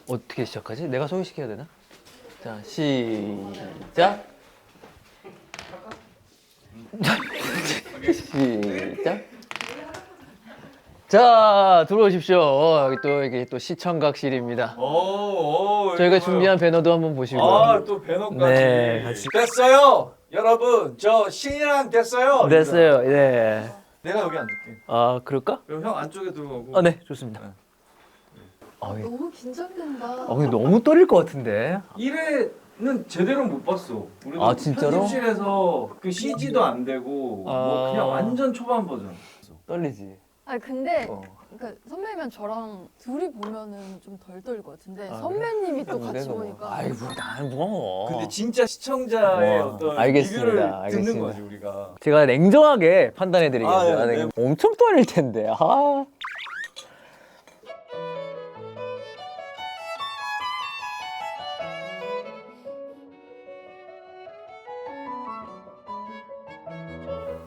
어떻게 시작하지? 내가 소개시켜야 되나? 자, 시작. 시작. 자, 들어오십시오. 여기 또 이게 또 시청각실입니다. 저희가 준비한 배너도 한번 보시고요. 아, 또 배너까지. 네, 같이. 됐어요. 여러분, 저 신이랑 됐어요. 됐어요. 네. 내가 여기 앉을게. 아, 그럴까? 그럼 형 안쪽에 들어가고. 아, 네, 좋습니다. 너무 긴장된다. 근데 너무 떨릴 것 같은데. 1회는 제대로 못 봤어. 우리도 아, 진짜로? 편집실에서 그 CG도 안 되고 뭐 그냥 완전 초반 버전. 떨리지. 아니 근데 어. 그러니까 선배님이랑 저랑 둘이 보면은 좀 덜 떨릴 것 같은데 아, 선배님이 또 같이 그래서 보니까 아이고, 난 뭐. 근데 진짜 시청자의 어떤 알겠습니다. 리뷰를 듣는 알겠습니다. 거지 우리가. 제가 냉정하게 판단해드리겠습니다. 아, 네, 네. 엄청 떨릴 텐데. 아.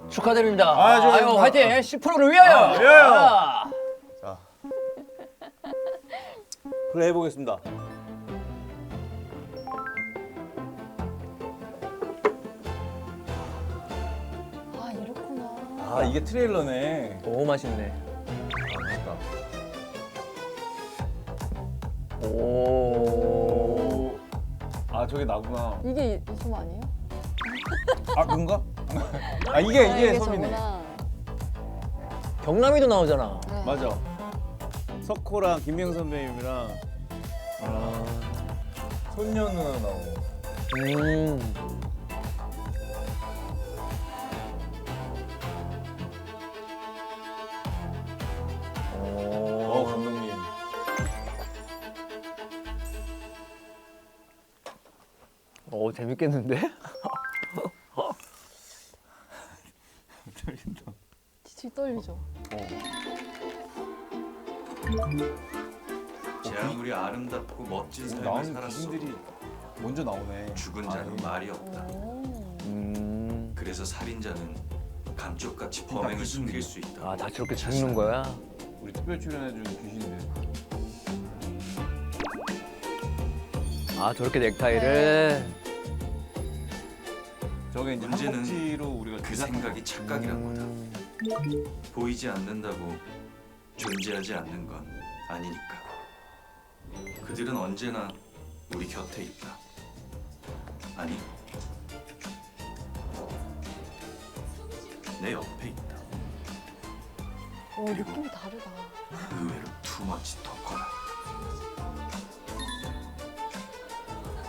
축하드립니다. 축하드립니다. 화이팅! 10%를 위하여! 위하여! 아. 그래 해보겠습니다. 아 이렇구나. 아 이게 트레일러네. 너무 맛있네. 맛있다. 오. 아 저게 나구나. 이게 이 섬 아니에요? 아 그런가? 아 이게 섬이네. 저구나. 경남이도 나오잖아. 네. 맞아. 석호랑 김명 선배님이랑 손녀 누나 나오고. 음. 감독님. 재밌겠는데? 떨린다. 지칠 떨리죠. 제 아무리 아름답고 멋진 삶을 나오는 살았어도 귀신들이 먼저 나오네. 죽은 자는 예. 말이 없다. 오. 그래서 살인자는 감쪽같이 범행을 숨길 수 있다. 아, 다 저렇게 죽는 거야? 우리 특별 출연해준 귀신들. 아, 저렇게 넥타이를. 저게 이제 문제는 한복지로 우리가 그 제작한 생각이 착각이란 거다. 음. 보이지 않는다고 존재하지 않는 건 아니니까. 그들은 언제나 우리 곁에 있다. 아니, 내 옆에 있다. 느낌이 다르다. 의외로 투머치 덕커다.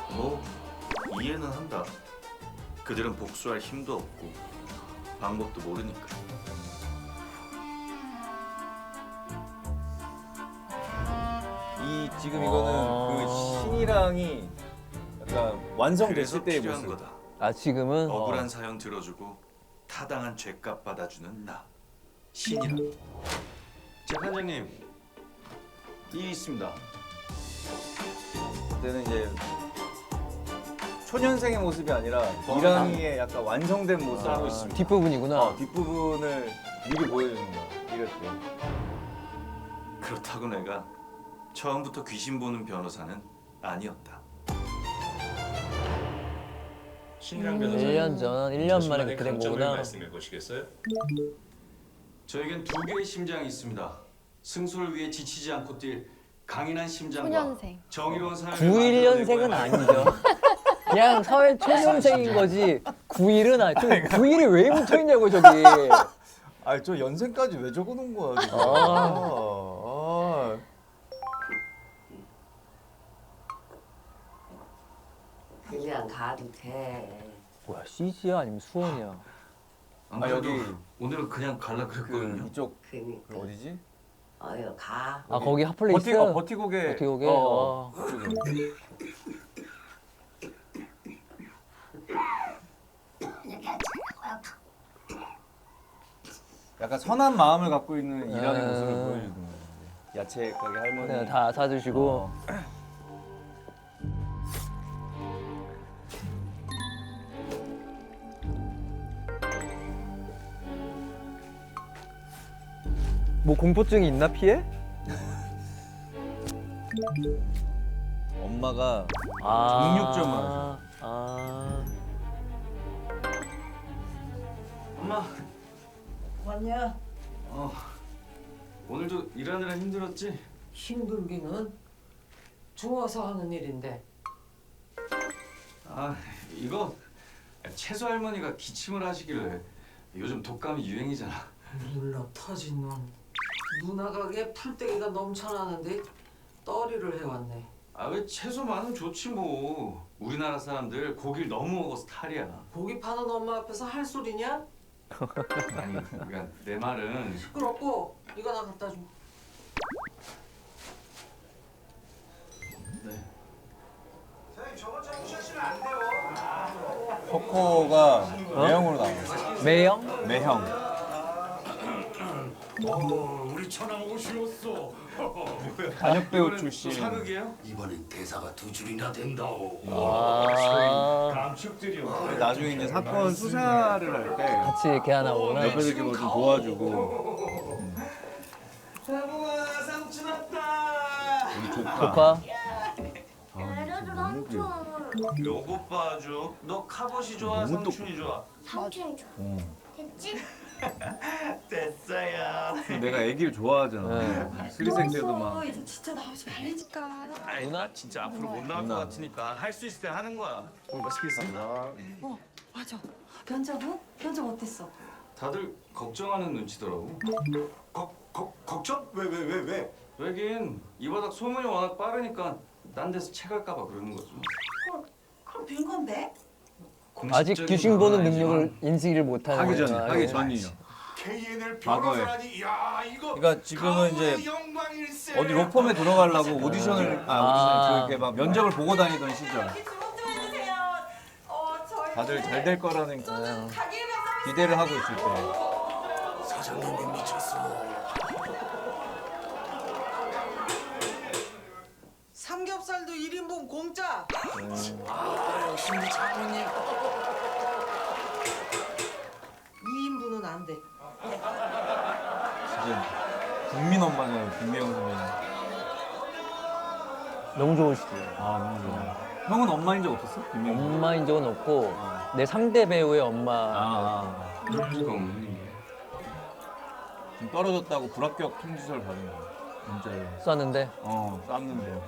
뭐 이해는 한다. 그들은 복수할 힘도 없고 방법도 모르니까. 이 지금 이거는 그 신이랑이 약간 완성됐을 그래서 때의 필요한 모습. 거다. 아, 지금은? 억울한 사연 들어주고 타당한 죄값 받아주는 나 신이라. 재판장님, 이 있습니다. 그때는 이제 초년생의 모습이 아니라 이랑이의 약간 완성된 모습을 하고 있습니다. 뒷부분이구나. 뒷부분을 미리 보여주는 거야. 이랬대. 그렇다고 내가 처음부터 귀신 보는 변호사는 아니었다. 신이랑 1년 전, 1년 만에 그렇게 된 거구나. 말씀해 보시겠어요? 저에겐 두 개의 심장이 있습니다. 승소를 위해 지치지 않고 뛸 강인한 심장과 초년생. 정의로운 삶을 91년생은 아니죠. 그냥 사회 초년생인 거지. 91은 아니. 91이 왜 붙어 있냐고, 저기. 아, 저 연생까지 왜 적어놓은 거야? 지금. 그냥 가도 돼. 뭐야, CG야? 아니면 수원이야? 안 아, 그래도 여기 오늘은 그냥 갈라 그 그랬거든요. 이쪽 그니까 그 어디지? 어여 가. 아, 거기 핫플레이스? 버티고개. 버티고개? 그쪽에. 약간 선한 마음을 갖고 있는 이랑의 모습을 보여주는 거예요. 야채 가게 할머니. 네, 다 사주시고. 뭐 공포증이 있나, 피해? 엄마가 정육점을 하셔. 엄마, 왔냐? 오늘도 일하느라 힘들었지? 힘들기는 좋아서 하는 일인데. 아, 이거 채소 할머니가 기침을 하시길래 요즘 독감이 유행이잖아. 물러 터진 놈. 누나가게 풀떼기가 넘쳐나는데 떠리를 해왔네. 아, 왜 채소 많으면 좋지 뭐. 우리나라 사람들 고기를 너무 먹어서 탈이야. 고기 파는 엄마 앞에서 할 소리냐? 아니, 그러니까 내 말은 시끄럽고 이거 나 갖다 줘. 네. 코코가 매형으로 나왔어. 매형? 매형. 우리 천왕 오시었어. 단역 배우 또 출신. 사극이에요? 이번엔 대사가 두 줄이나 된다오. 아, 감축드려. 나중에 이제 사건 수사를 할 때 같이 이렇게 하나 오나? 옆에서 이렇게 뭐좀 도와주고. 사부가 삼촌 왔다. 우리 조카. 조카? 얘네들 삼촌. 요거 봐줘. 너 카봇이 좋아, 너무 삼촌이 좋아? 삼촌이 좋아. 됐지? 됐어요. 내가 애기를 좋아하잖아. 스리생 때도 막. 이제 진짜 나오지 말리니까. 누나? 진짜 앞으로 못 나올 누나. 것 같으니까 할 수 있을 때 하는 거야. 맛있겠습니다. 맞아. 면접은? 면접 어땠어? 다들 걱정하는 눈치더라고. 걱정? 왜? 왜긴 이 바닥 소문이 워낙 빠르니까 딴 데서 채갈까 봐 그러는 거지. 그럼 빈 건데? 아직 공식적인 귀신 건 보는 아니지만 능력을 인식을 못하는 하기 전에, 거구나. 하기 전이요. KNL 과거에. 변호사라니. 야 이거. 그러니까 지금은 이제 가문의 영광일세. 어디 로펌에 들어가려고 오디션을 이렇게 막 면접을 보고 다니던 시절. 주목 좀 해주세요. 저희 다들 잘 될 거라는 가게를 기대를 하고 있을 때. 사장님이 미쳤어. 삼겹살도 1인분 공짜. 아 역시 우리 장모님. 2인분은 안 돼. 진짜 국민 엄마잖아요, 김미영 선배님. 너무 좋으시지. 아 너무 좋아. 형은 엄마인 적 없었어? 김미영 선배님? 엄마인 적은 없고 내 상대 배우의 엄마. 지금 좀 떨어졌다고 불합격 통지서를 받은 거야. 진짜로. 쐈는데 쌌는데.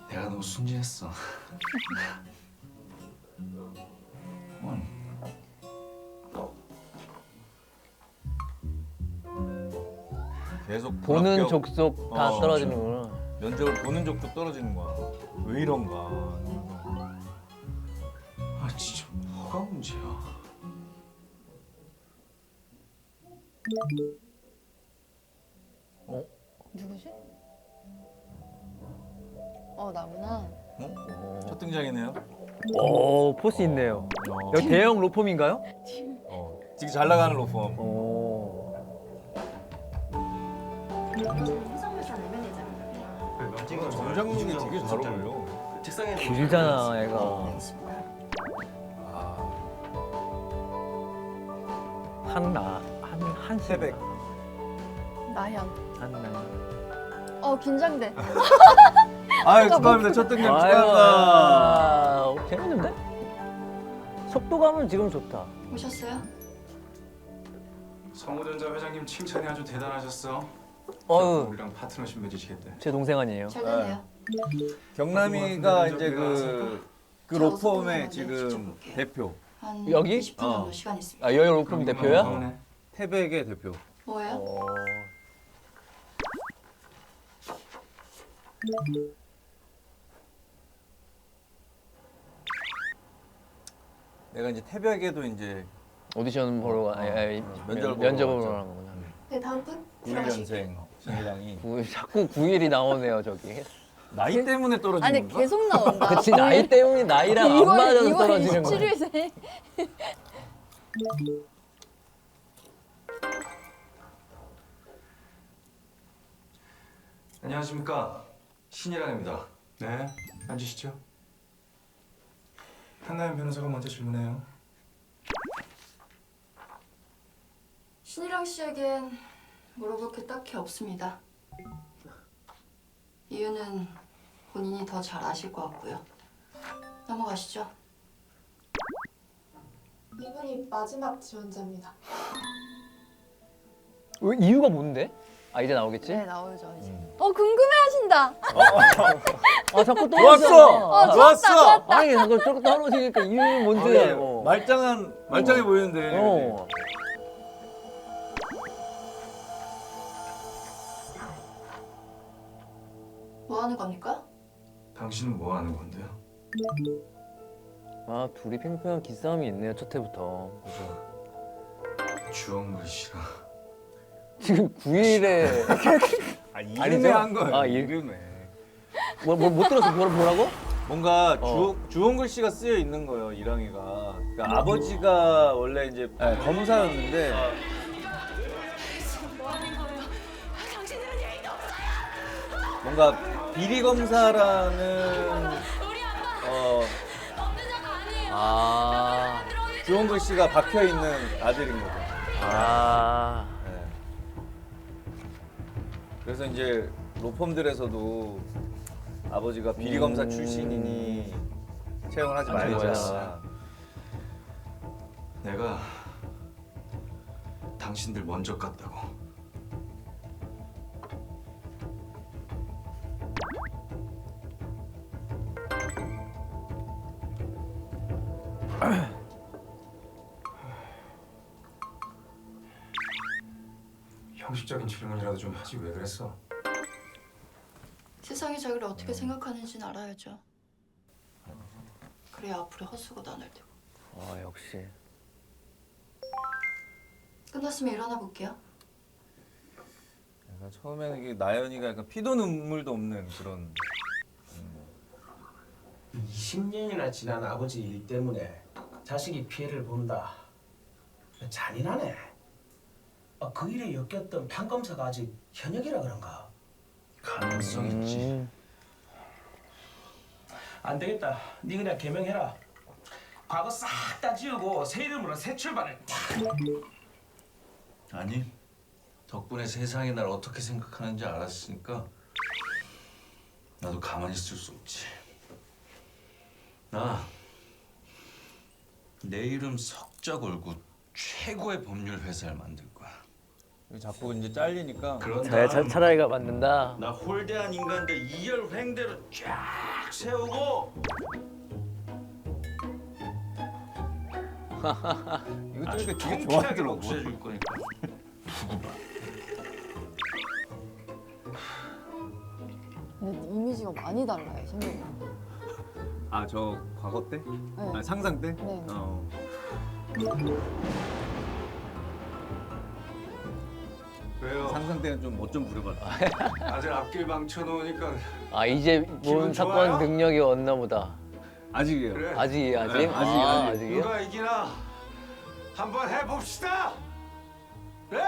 내가 너무 순진했어. 계속 보는 불합격, 족속 다 어, 떨어지는구나. 면접을 보는 적도 떨어지는 거야. 왜 이런가. 이러면서. 아, 진짜 뭐가 문제야? 누구지? 나구나. 첫 등장이네요. 오, 포스 있네요. 여기 대형 로펌인가요? 되게 잘 나가는 로펌. 오. 해산물사 내면이잖아. 정장룩이 되게 잘 어울려. 책상에 길잖아, 애가. 한 새벽. 나연. 한나. 긴장돼. 아유 축하합니다. 첫 등장 축하합니다. 아유, 재밌는데? 속도감은 지금 좋다. 오셨어요? 성우전자 회장님 칭찬이 아주 대단하셨어. 어유, 우리랑 파트너십 맺으시겠대. 제 동생 아니에요? 잘 됐네요. 경남이가 이제 그 로펌의 직접 지금 볼게요. 대표. 한 여기? 20분 정도 시간 있습니다. 아, 여기 로펌 대표야? 태백의 대표. 뭐예요? 어. 내가 이제 태백에도 이제 오디션 보러 가, 면접을 면접을 보러 보러 갔죠. 가는 거구나. 네, 다음 분 들어가실게요. 91년생 진이랑이 자꾸 9일이 나오네요, 저기. 나이 때문에 떨어지는 아니 건가? 계속 나온다. 그치, 나이 때문에 나이랑 안 맞아서 떨어지는 거야. 27일생. 안녕하십니까, 신이랑입니다. 네, 앉으시죠. 한나연 변호사가 먼저 질문해요. 신이랑 씨에겐 물어볼 게 딱히 없습니다. 이유는 본인이 더 잘 아실 것 같고요. 넘어가시죠. 이분이 마지막 지원자입니다. 왜 이유가 뭔데? 아 이제 나오겠지? 네 나오죠 이제. 궁금해하신다. 아 자꾸 또 좋았어! 좋았어! 아니 자꾸 떨어지니까 이유는 뭔데? 어. 말짱해 보이는데. 어. 뭐 하는 겁니까? 당신은 뭐 하는 건데요? 아 둘이 팽팽한 기싸움이 있네요 첫 회부터. 주홍글 씨가 지금 9일에 아, 아니죠? 이름에 한 거예요. 아, 이름에. 못 들었어 뭐라고? 뭔가 주홍글 씨가 쓰여 있는 거예요, 이랑이가. 그러니까 아버지가 원래 이제 검사였는데 뭔가 비리 검사라는 아. 주홍글 씨가 박혀 있는 아들인 거죠. 아. 네. 그래서 이제 로펌들에서도 아버지가 비리 검사 출신이니 채용을 하지 말자. 내가 당신들 먼저 깠다고. 형식적인 질문이라도 좀 하지 왜 그랬어? 세상이 자기를 어떻게 생각하는지는 알아야죠. 그래야 앞으로 헛수고도 안 할 테고. 아 역시. 끝났으면 일어나 볼게요. 약간 처음에는 이게 나연이가 약간 피도 눈물도 없는 그런. 20년이나 지난 아버지 일 때문에 자식이 피해를 본다. 잔인하네. 그 일에 엮였던 판검사가 아직 현역이라 그런가? 가능성 있지. 안 되겠다. 네 그냥 개명해라. 과거 싹 다 지우고 새 이름으로 새 출발을. 아니, 덕분에 세상이 날 어떻게 생각하는지 알았으니까 나도 가만히 있을 수 없지. 나 내 이름 석자 걸고 최고의 법률 회사를 만들 거야. 자꾸 이제 잘리니까. 그런 잘 다음 차라리가 맞는다. 나 홀대한 인간들 이열 횡대로 쫙 세우고 이거 아주 되게 통쾌하게 좋아하더라고. 복수해줄 거니까. 근데 이미지가 많이 달라요 선배님. 아, 저 과거 때? 네. 아, 상상 때? 네. 왜요? 상상 때는 좀 뭐 좀 부려봤다. 아들 앞길 망쳐놓으니까 아 이제 본 기분 사건 좋아요? 능력이 왔나 보다. 아직이에요. 그래. 아직? 네, 아직. 아직이요? 누가 이기나 한번 해봅시다. 그래?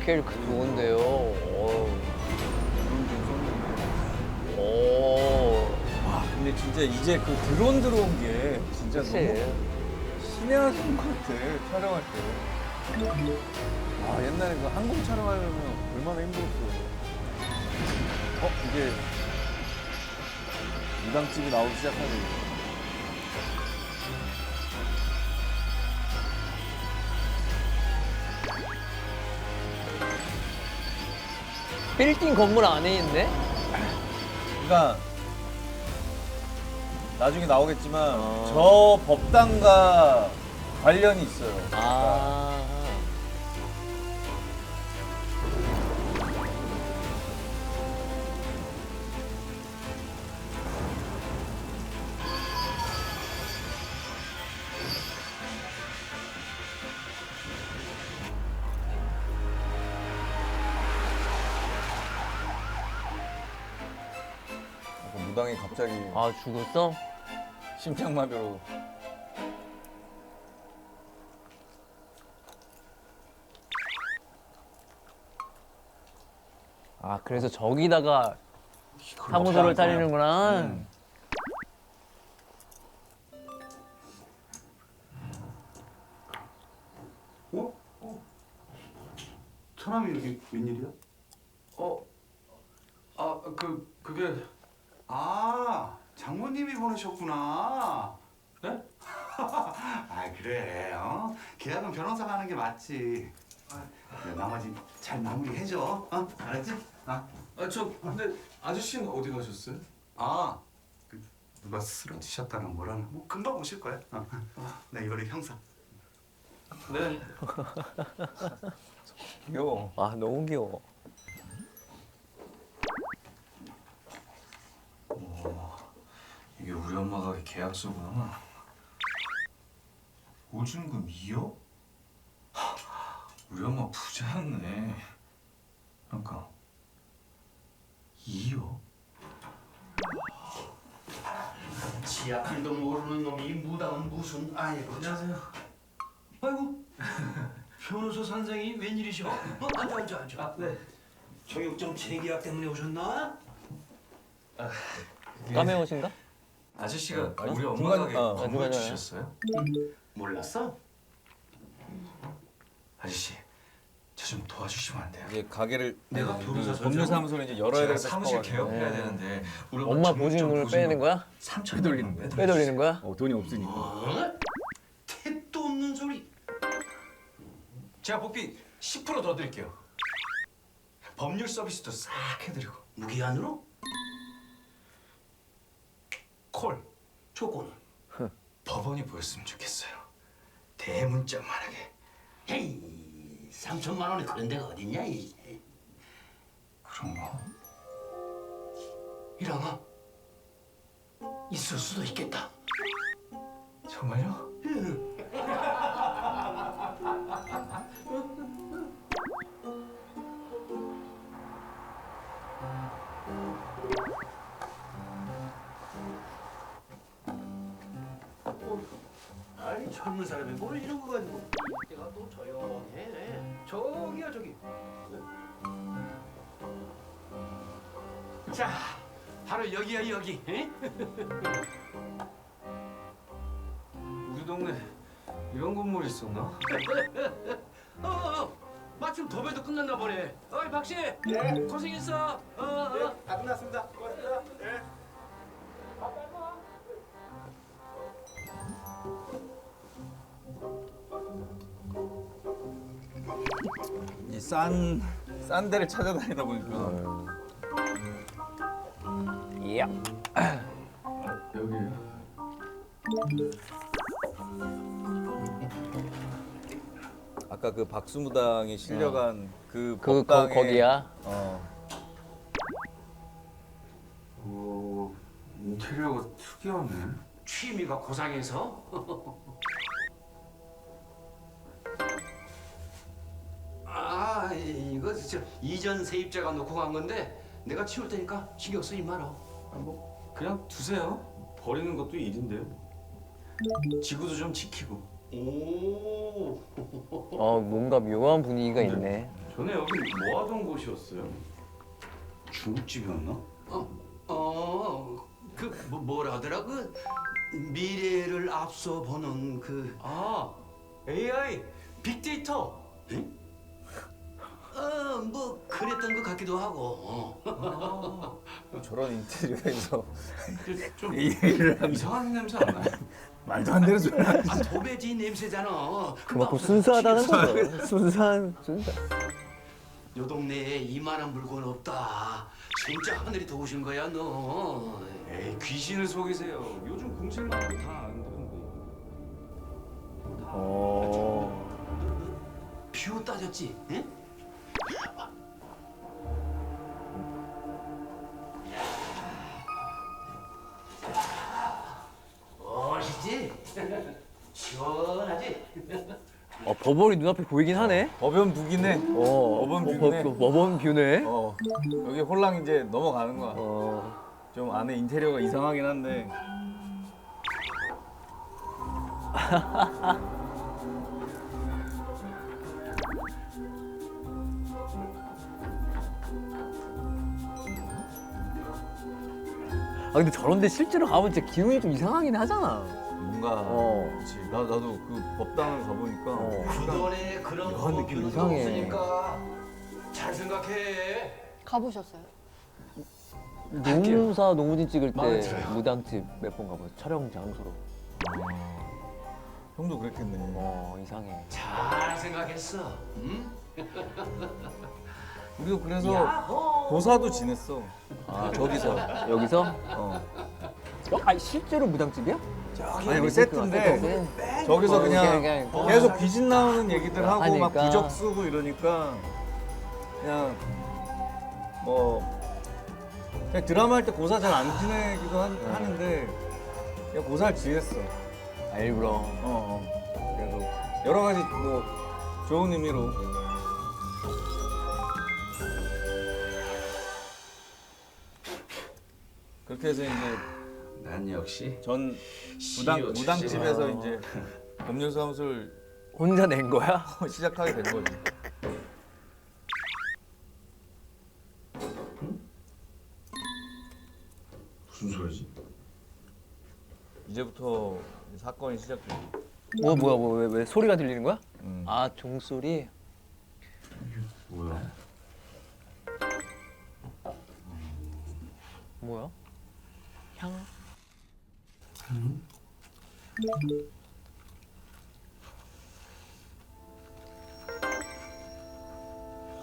스케일 좋은데요. 오. 와, 근데 진짜 이제 그 드론 들어온 게 진짜 그치. 너무 신의 한 수인 것 같아, 촬영할 때. 와, 옛날에 그 항공 촬영하려면 얼마나 힘들었어. 이제 무당집이 나오기 시작하네. 빌딩 건물 안에 있네? 그러니까 나중에 나오겠지만 저 법당과 관련이 있어요. 아. 무당이 갑자기 아 죽었어? 심장마비로. 아 그래서 저기다가 사무소를 차리는구나. 처남이 이렇게 웬일이야? 그게 장모님이 보내셨구나. 네? 아 그래. 계약은 변호사가 하는 게 맞지. 그래, 나머지 잘 마무리해줘. 알았지? 근데 아저씨는 어디 가셨어요? 누가 쓰러지셨다나 뭐라나 뭐 금방 오실 거야. 나 이거를 형사. 네. 귀여워. 아 너무 귀여워. 이게 우리 엄마가 계약서구나. 보증금 2억? 우리 엄마 부자였네. 그러니까 2억? 지약할도 모르는 놈이 무당은 무슨 아이고. 안녕하세요. 아이고 변호사 선생이 웬일이셔? 앉아. 네. 정육점 재계약 때문에 오셨나? 까메오신가? 아저씨가 아니, 우리 엄마 중간- 가게 어, 건물 중간에. 주셨어요? 몰랐어? 아저씨 저 좀 도와주시면 안 돼요? 이제 가게를 내가 변호사 법률사무소를 이제 열어야 제가 될까 사무실 싶어가지고. 개업해야 되는데 우리 엄마 정육점 보증금을 빼는 거야? 3천 빼돌리는 거야? 빼돌리는 거야? 돈이 없으니까. 택도 없는 소리. 제가 복비 10% 더 드릴게요. 법률 서비스도 싹 해드리고. 무기한으로? 콜 조건은? 법원이 보였으면 좋겠어요. 대문짝만하게. 에이 3천만 원에 그런 데가 어딨냐 이. 그런가? 일어나. 있을 수도 있겠다. 정말요? 아니 젊은 사람이 뭘 이런 거 가지고. 내가 또 조용해. 저기야 저기. 자, 바로 여기야 여기. 에? 우리 동네 이런 건물이 있었나? 마침 도배도 끝났나 보네. 어이 박씨. 네. 고생했어. 다 끝났습니다. 고맙습니다. 네. 싼 데를 찾아다니다 보니까 이야. 여기요. 아까 그 박수무당이 실려간 그 그 법당에 거기야. 인테리어가 특이하네. 취미가 고상해서. 이거 진짜 이전 세입자가 놓고 간 건데 내가 치울 테니까 신경 쓰지 마라. 그냥 두세요. 버리는 것도 일인데요. 지구도 좀 지키고. 오. 뭔가 묘한 분위기가 있네. 전에 여기 뭐 하던 곳이었어요? 중국집이었나? 뭐라 하더라 그 미래를 앞서 보는 그 AI 빅데이터. 뭐 그랬던 것 같기도 하고. 저런 인테리어에서 좀 일을 하면 이상한 냄새 안 나요? 말도 안 되는 소리. 도배지 냄새잖아. 그만큼 순수하다는 거죠. 순수한. 요 동네에 이만한 물건 없다. 진짜 하늘이 도우신 거야 너. 에이 귀신을 속이세요. 요즘 공실 많고 다 안 되는데. 뷰 따졌지? 응? 멋있지? 시원하지? 법원이 눈앞에 보이긴 하네. 법원 뷰기네. 법원 뷰네. 법원 뷰네. 여기 홀랑 이제 넘어가는 거야. 좀 안에 인테리어가 이상하긴 한데. 아 근데 저런데 실제로 가면 진짜 기분이 좀 이상하긴 하잖아. 뭔가 어. 그렇지. 나도 그 법당을 가보니까 그동안에 그런 이상한 느낌 필요도 이상해. 없으니까 잘 생각해. 가보셨어요? 노무사 노무진 찍을 마음에 때 들어요. 무당집 몇 번 가봤어. 촬영 장소로. 형도 그랬겠네. 이상해. 잘 생각했어. 응? 우리도 그래서 야호! 고사도 지냈어. 아 저기서 여기서? 아니 실제로 무당집이야? 아니 여기 세트인데 저기서 그냥 계속 귀신 나오는 얘기들 하고 막 하니까. 부적 쓰고 이러니까 그냥 뭐 그냥 드라마 할 때 고사 잘 안 지내기도 하는데 그냥 고사를 지냈어. 아, 일부러. 그래도 여러 가지 뭐 좋은 의미로. 그렇게 해서 이제 난 역시 전 CEO 무당집에서 출신이야. 이제 법률사무소를 혼자 낸 거야? 시작하게 된 거지. 무슨 소리지? 이제부터 사건이 시작돼. 왜 소리가 들리는 거야? 음. 아 종소리. 뭐야? 뭐야? 향?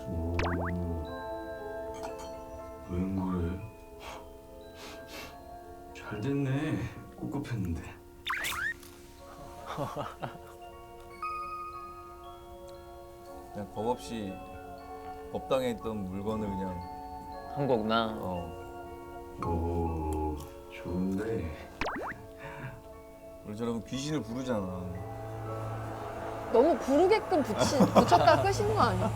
오, 웬 거래? 잘 됐네. 꿉꿉했는데. 그냥 겁 없이 법당에 있던 물건을 그냥 한 거구나. 오, 좋은데. 우리처럼 귀신을 부르잖아. 너무 부르게끔 붙였다 끄신 거 아니야?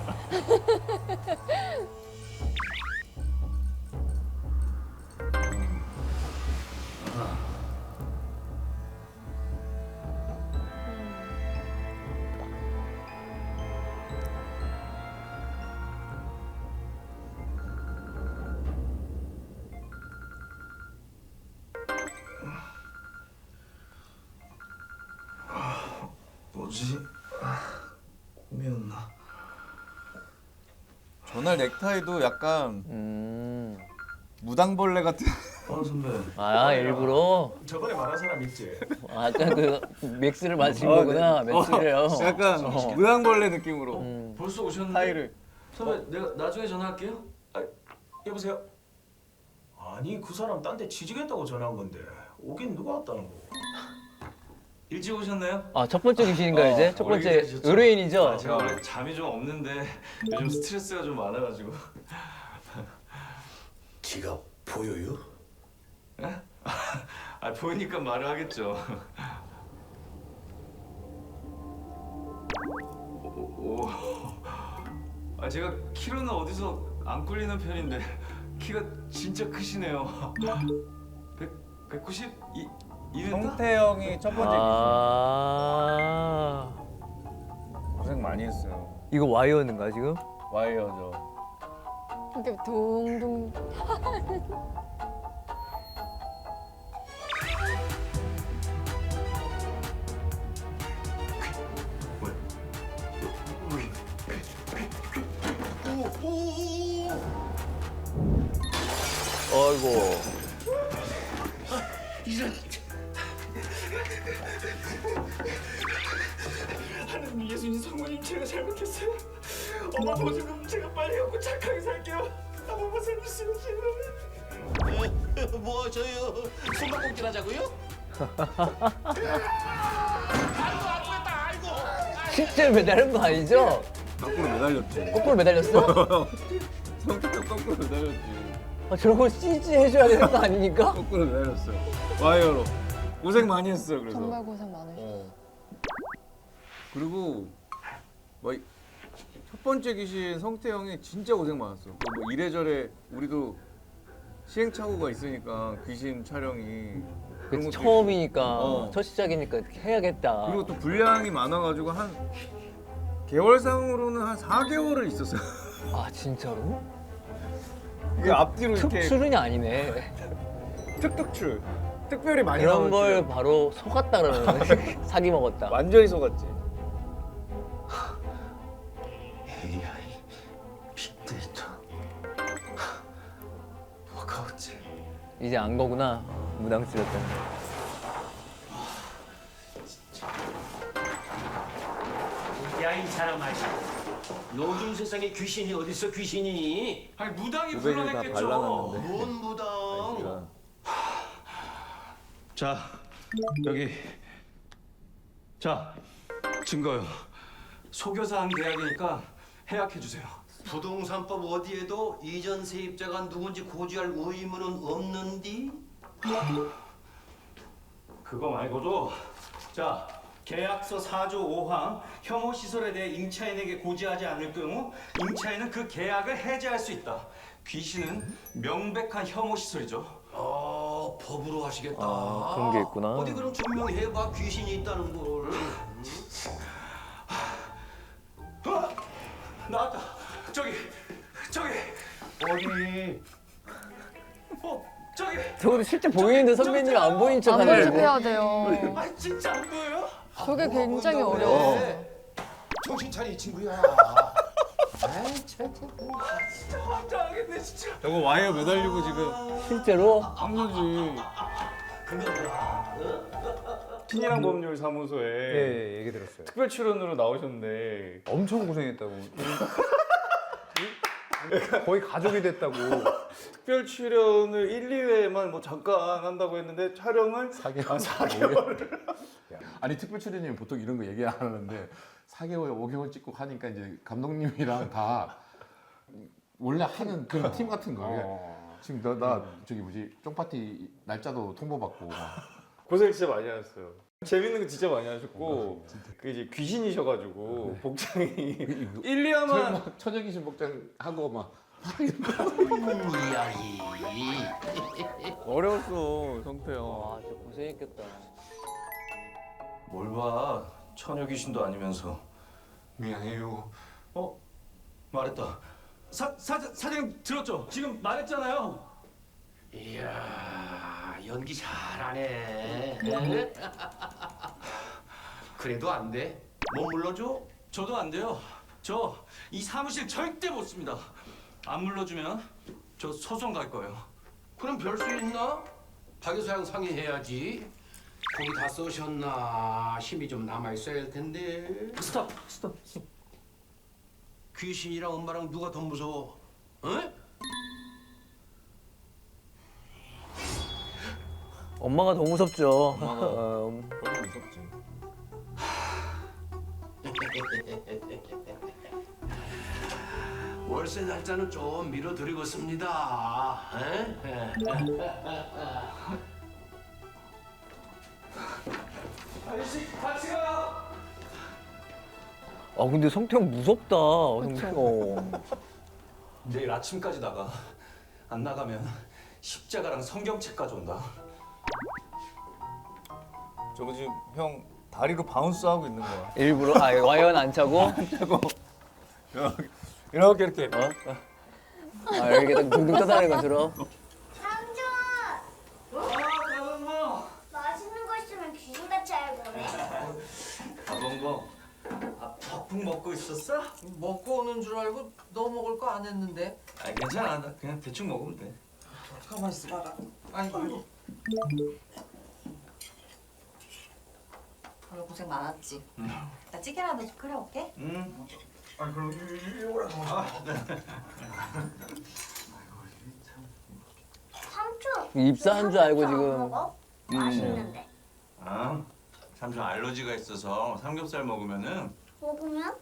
뭐지? 꿈이었나? 전날 넥타이도 약간 무당벌레 같은. 선배. 아 일부러. 저번에 말한 사람 있지? 아까 그 맥스를 마신 거구나. 맥스를요. 약간 무당벌레 느낌으로. 벌써 오셨는데? 타이를. 선배, 내가 나중에 전화할게요. 여보세요? 아니 그 사람 딴 데 취직했다고 전화한 건데 오긴 누가 왔다는 거? 일찍 오셨나요? 아 첫 번째 귀신인가요 이제? 첫 번째 기다리셨죠? 의뢰인이죠? 제가 원래 잠이 좀 없는데 요즘 스트레스가 좀 많아가지고. 지가 보여요? 보이니까 말을 하겠죠. 오. 제가 키로는 어디서 안 꿀리는 편인데 키가 진짜 크시네요. 190? 이랬나? 성태형이 첫 번째 아 귀신. 고생 많이 했어요. 이거 와이어는가 지금? 와이어죠. 이렇게 둥둥. 어이구. 이런 하나님 예수님 성모님 제가 잘못했어요. 엄마 보증금 제가 빨리 갖고 착하게 살게요. 한번만 살려주세요 제발. 뭐 저요 숨바꼭질 하자고요? 실제로 매달린 거 아니죠? 거꾸로 매달렸지. 거꾸로 매달렸어? 성태형 거꾸로 매달렸지. 아, 저런 거 CG 해줘야 되는 거 아니니까? 거꾸로 매달렸어요. 와이어로. 고생 많이 했어요. 그래서. 정말 고생 많으셨어요. 그리고 뭐 첫 번째 귀신 성태형이 진짜 고생 많았어. 뭐 이래저래 우리도 시행착오가 있으니까 귀신 촬영이 그런 것도 처음이니까 있고. 첫 시작이니까 이렇게 해야겠다. 그리고 또 분량이 많아가지고 한 개월상으로는 한 4개월을 있었어요. 아 진짜로? 이게 앞뒤로 이렇게 특출은이 아니네. 특특출. 특별히 많이 이런 나오는 걸 출연. 바로 속았다 그러는 사기 먹었다. 완전히 속았지. AI 빅데이터 뭐가 어째? 이제 안 거구나. 무당쓰렸던. 야 이 사람아, 요즘 세상에 귀신이 어딨어 귀신이? 아니 무당이 고백을 다 불러냈겠죠. 발라놨는데. 뭔 무당? 시간. 자 여기 자 증거요. 소교사항 계약이니까 해약해 주세요. 부동산법 어디에도 이전 세입자가 누군지 고지할 의무는 없는디? 그거 말고도 자 계약서 4조 5항 혐오 시설에 대해 임차인에게 고지하지 않을 경우 임차인은 그 계약을 해지할 수 있다. 귀신은 명백한 혐오 시설이죠. 법으로 하시겠다. 아, 그런 게 있구나. 어디 그럼 증명해봐 귀신이 있다는 걸. 나왔다. 저기 어디? 저기. 저거 실제 보이는데 선배님 안 보인 척 안 하는 모집해야 돼요. 아 진짜 안 보여요? 저게 굉장히 어려워. 정신 차리 이 친구야. 진짜 환장하겠네 진짜. 저거 와이어 매달리고 지금 실제로 한 거지. 신이랑 법률 사무소에 예, 얘기 들었어요. 특별 출연으로 나오셨는데 엄청 고생했다고. 거의 가족이 됐다고. 특별 출연을 1, 2회만 뭐 잠깐 한다고 했는데 촬영을 4개월. 아니 특별 출연이면 보통 이런 거 얘기 안 하는데 4개월, 5개월 찍고 하니까 이제 감독님이랑 다 원래 하는 그런 팀 같은 거예요. 지금 나 저기 뭐지 쫑파티 날짜도 통보받고 막. 고생 진짜 많이 하셨어요. 재밌는 거 진짜 많이 하셨고 그 이제 귀신이셔가지고 복장이 1, 2화만 설마 처녀귀신 복장 하고 막 이야기. 어려웠어 성태형. 와, 진짜 고생했겠다. 뭘 봐. 처녀 귀신도 아니면서. 미안해요. 말했다. 사장님 들었죠? 지금 말했잖아요. 이야 연기 잘하네. 그래도 안 돼? 못 물러줘? 저도 안 돼요. 저 이 사무실 절대 못 씁니다. 안 물러주면 저 소송 갈 거예요. 그럼 별 수 있나? 박여사랑 상의해야지. 거기 다 써셨나? 힘이 좀 남아 있어야 할 텐데. 스톱. 귀신이랑 엄마랑 누가 더 무서워? 응? 엄마가 더 무섭죠. 엄마가 어, 너무 무섭지. 월세 날짜는 좀 미뤄드리겠습니다. 아저씨 같이 가요. 아 근데 성태형 무섭다. 성태형. 내일 아침까지 나가. 안 나가면 십자가랑 성경책 가져온다. 저거 지금 형 다리로 바운스 하고 있는 거야. 일부러 와이어는 안 차고. 이렇게. 아 이렇게 딱 둥둥 떠다니는 것처럼. 가방뭐 맛있는 거 있으면 귀신같이 알고 그래. 가봉봉. 푹 먹고 있었어? 먹고 오는 줄 알고 너 먹을 거 안 했는데. 아니 괜찮아. 나 그냥 대충 먹으면 돼. 가만 있어봐라. 아이고. 오늘 고생 많았지. 나 찌개라도 좀 끓여올게. 응. 아니 그럼 이거라도 삼촌. 입사한 줄 알고 삼겹살 안 지금. 먹어? 맛있는데. 아, 삼촌 알러지가 있어서 삼겹살 먹으면은 먹으면?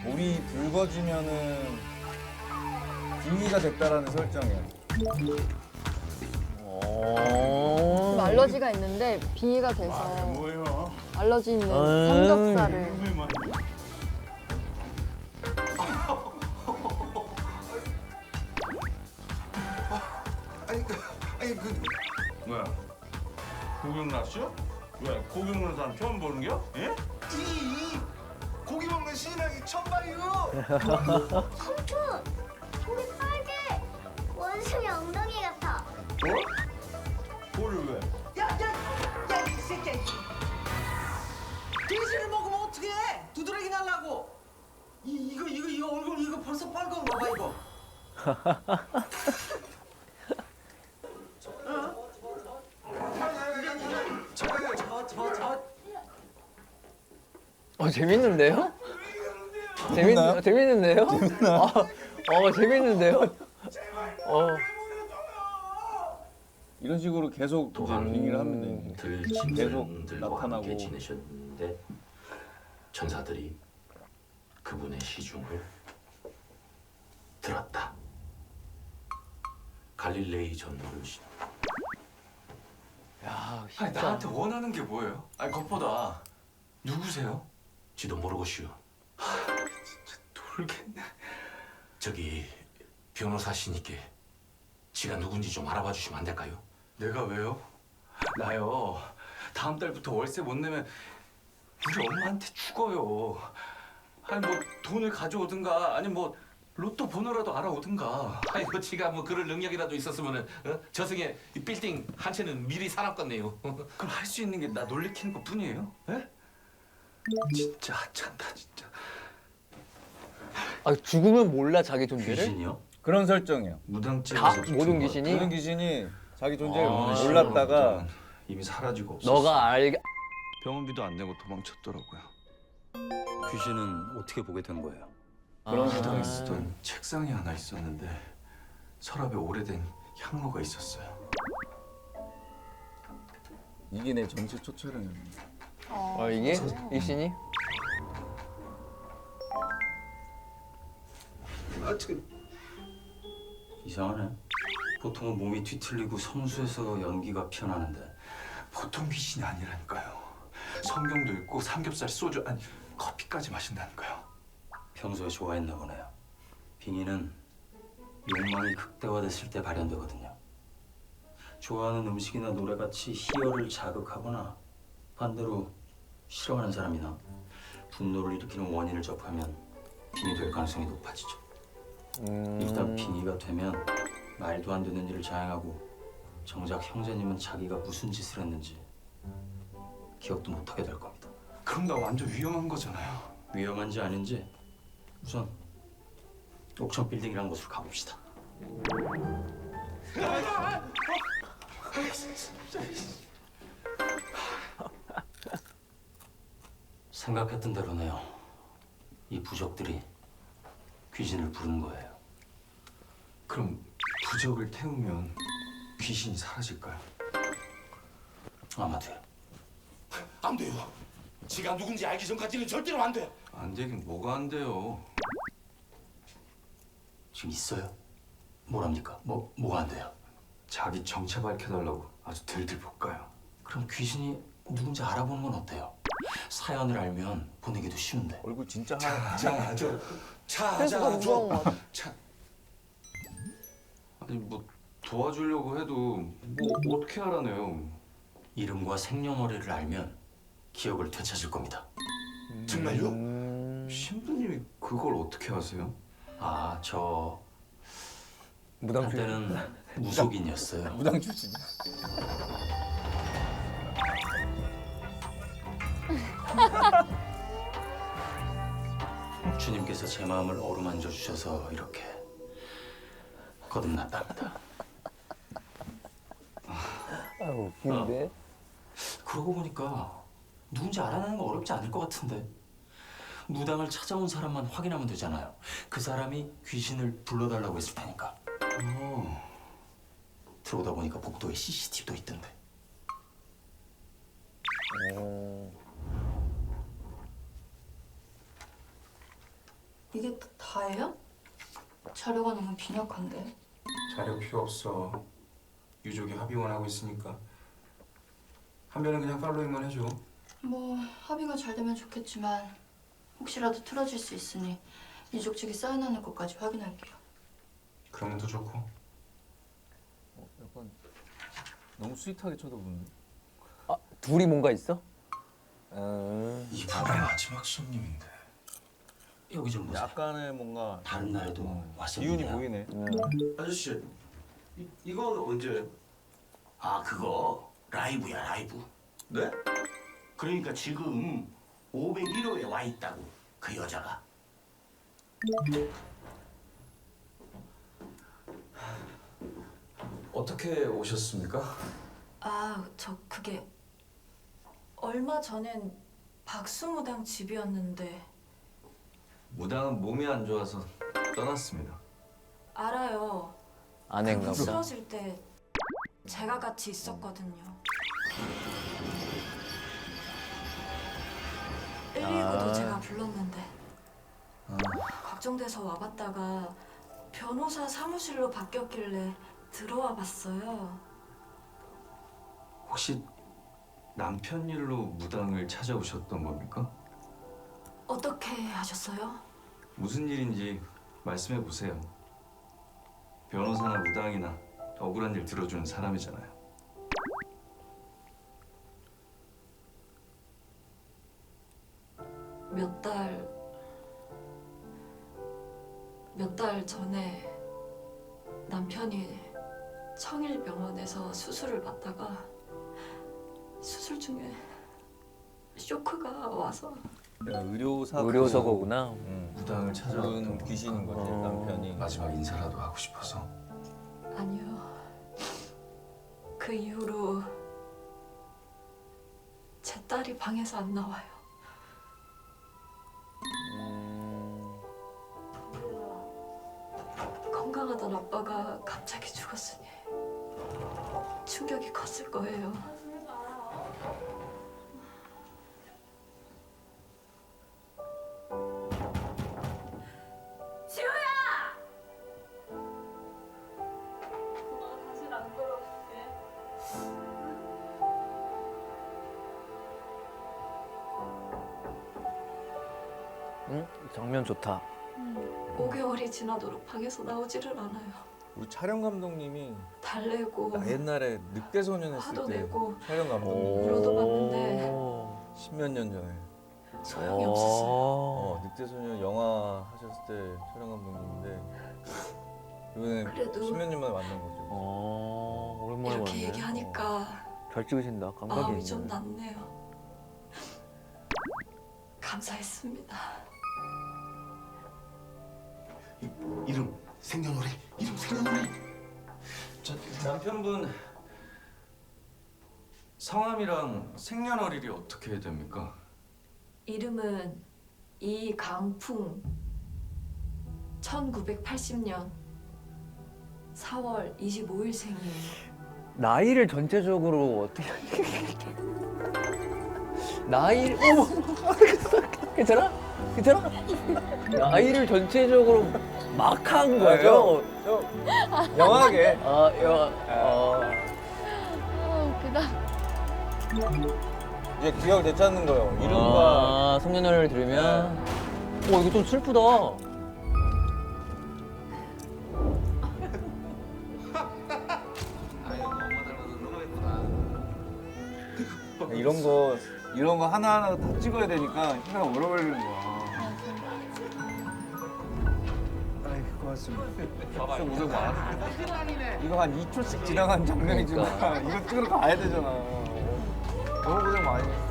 볼이 붉어지면은 빙의가 됐다라는 설정이야. 좀 알러지가 있는데 빙의가 돼서 뭐예요? 알러지 있는 삼겹살을 아니 그 왜? 구경 났어? 왜? 고기 먹는 사람 처음 보는 겨? 예? 고기 먹는 신랑이 천발이요. 삼촌, 고기 빨개. 원숭이 엉덩이 같아. 뭐? 뭐를 왜? 야이 새끼야. 돼지를 먹으면 어떻게 해? 두드러기 날라고. 이거 얼굴 이거 벌써 빨간 거 봐 이거. 재밌는데요? 재밌는데요? 재밌는데요? 이런 식으로 계속 이제 빙의를 하면 돼. 계속 나타나고. 지내셨는데 전사들이 그분의 시중을 들었다. 갈릴레이 전노르신. 야, 아니 나한테 원하는 게 뭐예요? 아니 겉보다 누구세요? 지도 모르고시오. 진짜 돌겠네. 저기 변호사시니께 지가 누군지 좀 알아봐 주시면 안 될까요? 내가 왜요? 나요. 다음 달부터 월세 못 내면 우리 엄마한테 죽어요. 아니 뭐 돈을 가져오든가 아니 뭐 로또 번호라도 알아오든가. 아니 뭐 지가 뭐 그럴 능력이라도 있었으면은 저승에 이 빌딩 한 채는 미리 사놨겠네요. 그럼 할 수 있는 게 나 놀래키는 것 뿐이에요? 예? 진짜 하찮다 진짜. 죽으면 몰라 자기 존재를? 귀신이요? 그런 설정이야. 무당집에서 모든 귀신이? 모든 귀신이 자기 존재를 아, 몰랐다가 이미 사라지고 없었어. 너가 알게 병원비도 안 내고 도망쳤더라고요. 귀신은 어떻게 보게 된 거예요? 그런 주방에 쓰던 책상이 하나 있었는데 서랍에 오래된 향로가 있었어요. 이게 내 전체 첫 촬영이었네. 이게? 귀신이? 이상하네. 보통은 몸이 뒤틀리고 성수해서 연기가 피어나는데 보통 귀신이 아니라니까요. 성경도 읽고 삼겹살, 소주, 아니 커피까지 마신다니까요. 평소에 좋아했나 보네요. 빙의는 욕망이 극대화됐을 때 발현되거든요. 좋아하는 음식이나 노래같이 희열을 자극하거나 반대로 싫어하는 사람이나 분노를 일으키는 원인을 접하면 빙의 될 가능성이 높아지죠. 일단 빙의가 되면 말도 안 되는 일을 자행하고 정작 형제님은 자기가 무슨 짓을 했는지 기억도 못하게 될 겁니다. 그럼 나 완전 위험한 거잖아요. 위험한지 아닌지 우선 옥천 빌딩이라는 곳으로 가봅시다. 생각했던 대로네요. 이 부적들이 귀신을 부르는 거예요. 그럼 부적을 태우면 귀신이 사라질까요? 아마도요. 안 돼요. 지가 누군지 알기 전까지는 절대로 안 돼. 안 되긴 뭐가 안 돼요. 지금 있어요? 뭐랍니까? 뭐가 안 돼요? 자기 정체 밝혀달라고 아주 들들 볶아요. 그럼 귀신이 누군지 알아보는 건 어때요? 사연을 알면 보내기도 쉬운데. 얼굴 진짜 그래서 더 무서운 것 같아. 아니 뭐 도와주려고 해도 뭐 어떻게 알아내요? 이름과 생년월일을 알면 기억을 되찾을 겁니다. 정말요? 신부님이 그걸 어떻게 아세요? 아, 저 무당 한때는 무속인이었어요. 무당 출신. 주님께서 제 마음을 어루만져 주셔서 이렇게 거듭났답니다. 웃긴데? 그러고 보니까 누군지 알아내는 거 어렵지 않을 것 같은데. 무당을 찾아온 사람만 확인하면 되잖아요. 그 사람이 귀신을 불러달라고 했을 테니까. 들어오다 보니까 복도에 CCTV도 있던데. 이게 다예요? 자료가 너무 빈약한데. 자료 필요 없어. 유족이 합의원 하고 있으니까. 한별은 그냥 팔로잉만 해줘. 뭐 합의가 잘 되면 좋겠지만 혹시라도 틀어질 수 있으니 유족 측이 사인하는 것까지 확인할게요. 그러면 더 좋고. 약간 너무 스윗하게 쳐다보는데. 아 둘이 뭔가 있어? 이분이 마지막 손님인데 여기 좀 보세요. 약간의 뭔가 다른 날에도 기운이 왔었는데요. 보이네. 아저씨, 이거 언제예요? 아 그거 라이브야 라이브. 네? 그러니까 지금 501호에 와 있다고 그 여자가. 어떻게 오셨습니까? 아, 저 그게 얼마 전엔 박수무당 집이었는데. 무당은 몸이 안 좋아서 떠났습니다. 알아요. 아내인가 그분 보다. 쓰러질 때 제가 같이 있었거든요. 119도 제가 불렀는데 걱정돼서 와봤다가 변호사 사무실로 바뀌었길래 들어와 봤어요. 혹시 남편 일로 무당을 찾아오셨던 겁니까? 어떻게 하셨어요? 무슨 일인지 말씀해 보세요. 변호사나 무당이나 억울한 일 들어주는 사람이잖아요. 몇 달 전에 남편이 청일병원에서 수술을 받다가 수술 중에 쇼크가 와서. 의료사고구나. 무당을 찾아온 귀신인 거지 남편이. 마지막 인사라도 하고 싶어서. 아니요. 그 이후로 제 딸이 방에서 안 나와요. 건강하던 아빠가 갑자기 죽었으니 충격이 컸을 거예요. 지우야! 엄마가 다시는 안 끌어줄게. 응? 장면 좋다. 5개월이 지나도록 방에서 나오지를 않아요. 우리 촬영 감독님이 달래고 나 옛날에 늑대소년 했을 화도 때 내고 촬영 감독님 물어도 봤는데 십몇 년 전에 소용이 없었어요. 늑대소년 영화 하셨을 때 촬영 감독님인데 이번에 그래도 십몇 년 만에 만난 거죠. 오랜만에 이렇게 봤네. 얘기하니까 잘 찍으신다. 감각이 마음이 있네. 좀 낫네요. 감사했습니다. 이름 생년월일. 이름 생년월일. 저 남편분 성함이랑 생년월일이 어떻게 됩니까? 이름은 이강풍. 1980년 4월 25일 생이에요. 나이를 전체적으로 어떻게 나이를 어머 괜찮아? 괜찮아? 나이를 전체적으로 막 한 거죠? 영하게. 웃기다. 이제 기억 되찾는 거예요. 이름과 성년월일 들으면 이거 좀 슬프다. 이런 거 하나하나 다 찍어야 되니까 시간 오래 걸리는 거야. 아이 고맙습니다. 진짜 고생 많았어. 이거 한 2초씩 지나간 장면이지만 그러니까. 이거 찍으러 가야 되잖아. 너무 고생 많이 했어.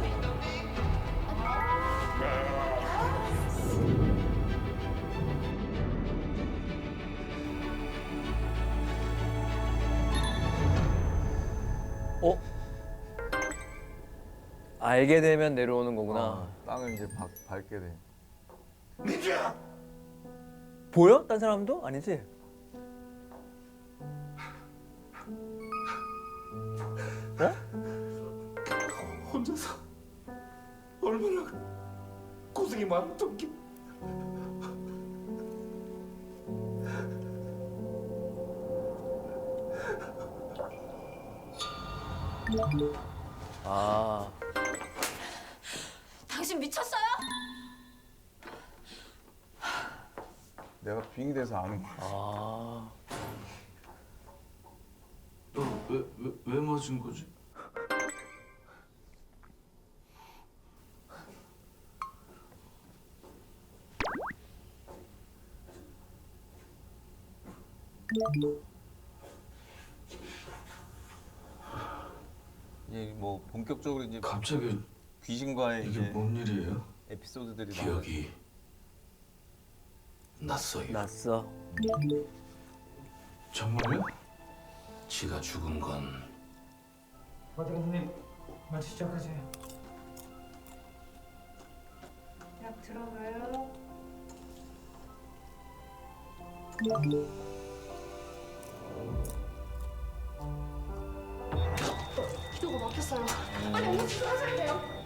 알게 되면 내려오는 거구나. 땅을 이제 밟게 돼. 민주야. 보여? 딴 사람도? 아니지? 혼자서 얼마나 고생이 많았던 게. 당신 미쳤어요? 내가 빙이 돼서 아는 거야. 아. 너 왜 맞은 거지? 이제 뭐 본격적으로 이제 갑자기 귀신과의 이게 이제 뭔 일이에요? 에피소드들이 기억이 났어요. 났어. 정말요? 지가 죽은 건 어디 선생님 말 시작하세요. 약 들어가요. 기도가 막혔어요. 아니 엄마 기도하셔야 돼요.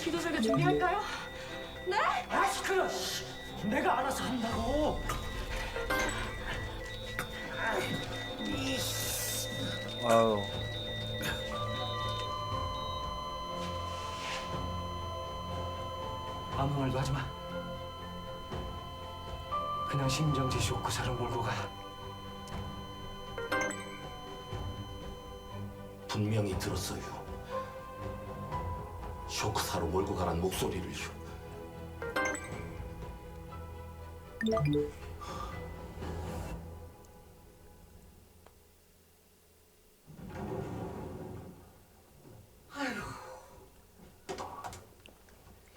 기도절개 준비할까요? 네? 아 시끄러. 내가 알아서 한다고. 아유. 아무 말도 하지 마. 그냥 심정지 쇼크사로 몰고 가. 분명히 들었어요. 쇼크사로 몰고 가란 목소리를요.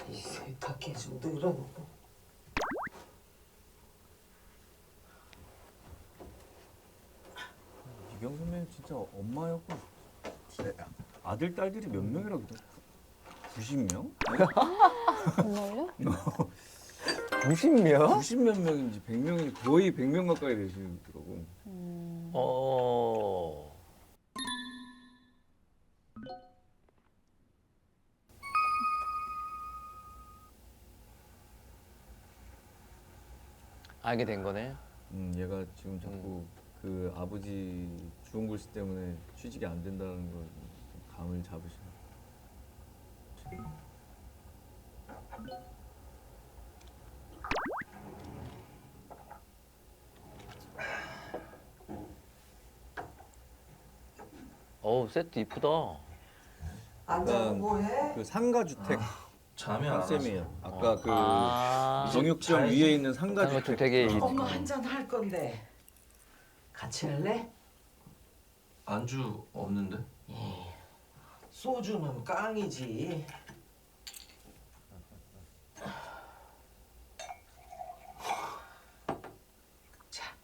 이 세탁기 좀 늘어놓고. 이경 선배님 진짜 엄마였고 아들 딸들이 몇 명이라고 그래? 90명? 정말요? 90명? 90몇 명인지 100명인지 거의 100명 가까이 되시더라고. 알게 된 거네. 얘가 지금 자꾸 그 아버지 주홍 글씨 때문에 취직이 안 된다는 걸 감을 잡으시나. 어우, 세트 이쁘다. 앉아서 뭐해? 그 상가 주택 잠이 안 컨셉이에요. 와서. 아까 그 아. 정육점 위에 있는 상가 주택. 주택에 엄마 한잔 할 건데 같이 할래? 안주 없는데? 소주는 깡이지. 자,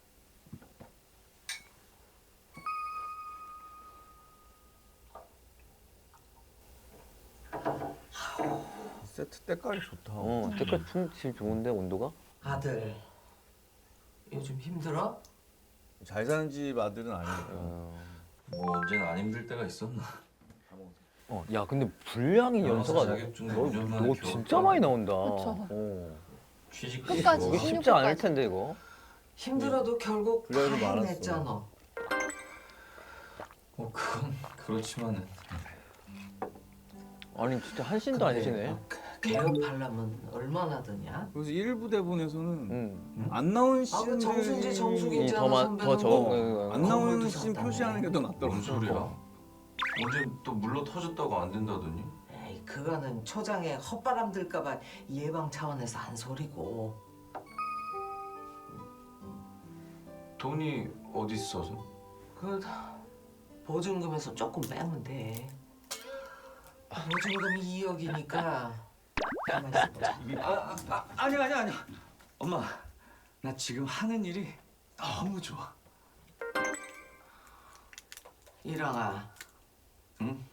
세트 때깔이 좋다. 색깔 지금 좋은데 온도가? 아들 요즘 힘들어? 잘 사는 집 아들은 아니니까. 뭐 언제나 안 힘들 때가 있었나? 야, 근데 분량이 연서가 자격증 너, 5년 만에 너 겨우 진짜 많이 나온다. 그쵸. 취직 끝까지, 이게 쉽지 않을 텐데 이거. 힘들어도 결국 다 분량이 많았어. 해냈잖아. 그건 그렇지만은 아니 진짜 한신도 아니시네. 개업하려면 얼마나 드냐? 그래서 일부 대본에서는 안 나온 씬들이 정순지 정숙이잖아 더 선배는. 적은 안 나오는 씬 표시하는 게 더 낫더라고. 뭔 소리야? 언제 또 물러 터졌다고 안 된다더니? 에이, 그거는 초장에 헛바람 들까봐 예방 차원에서 한 소리고. 돈이 어디 있어서? 그 보증금에서 조금 빼면 돼. 보증금이 2억이니까 가만히 있어보자. 아니야. 엄마, 나 지금 하는 일이 너무 좋아. 일랑아. 응?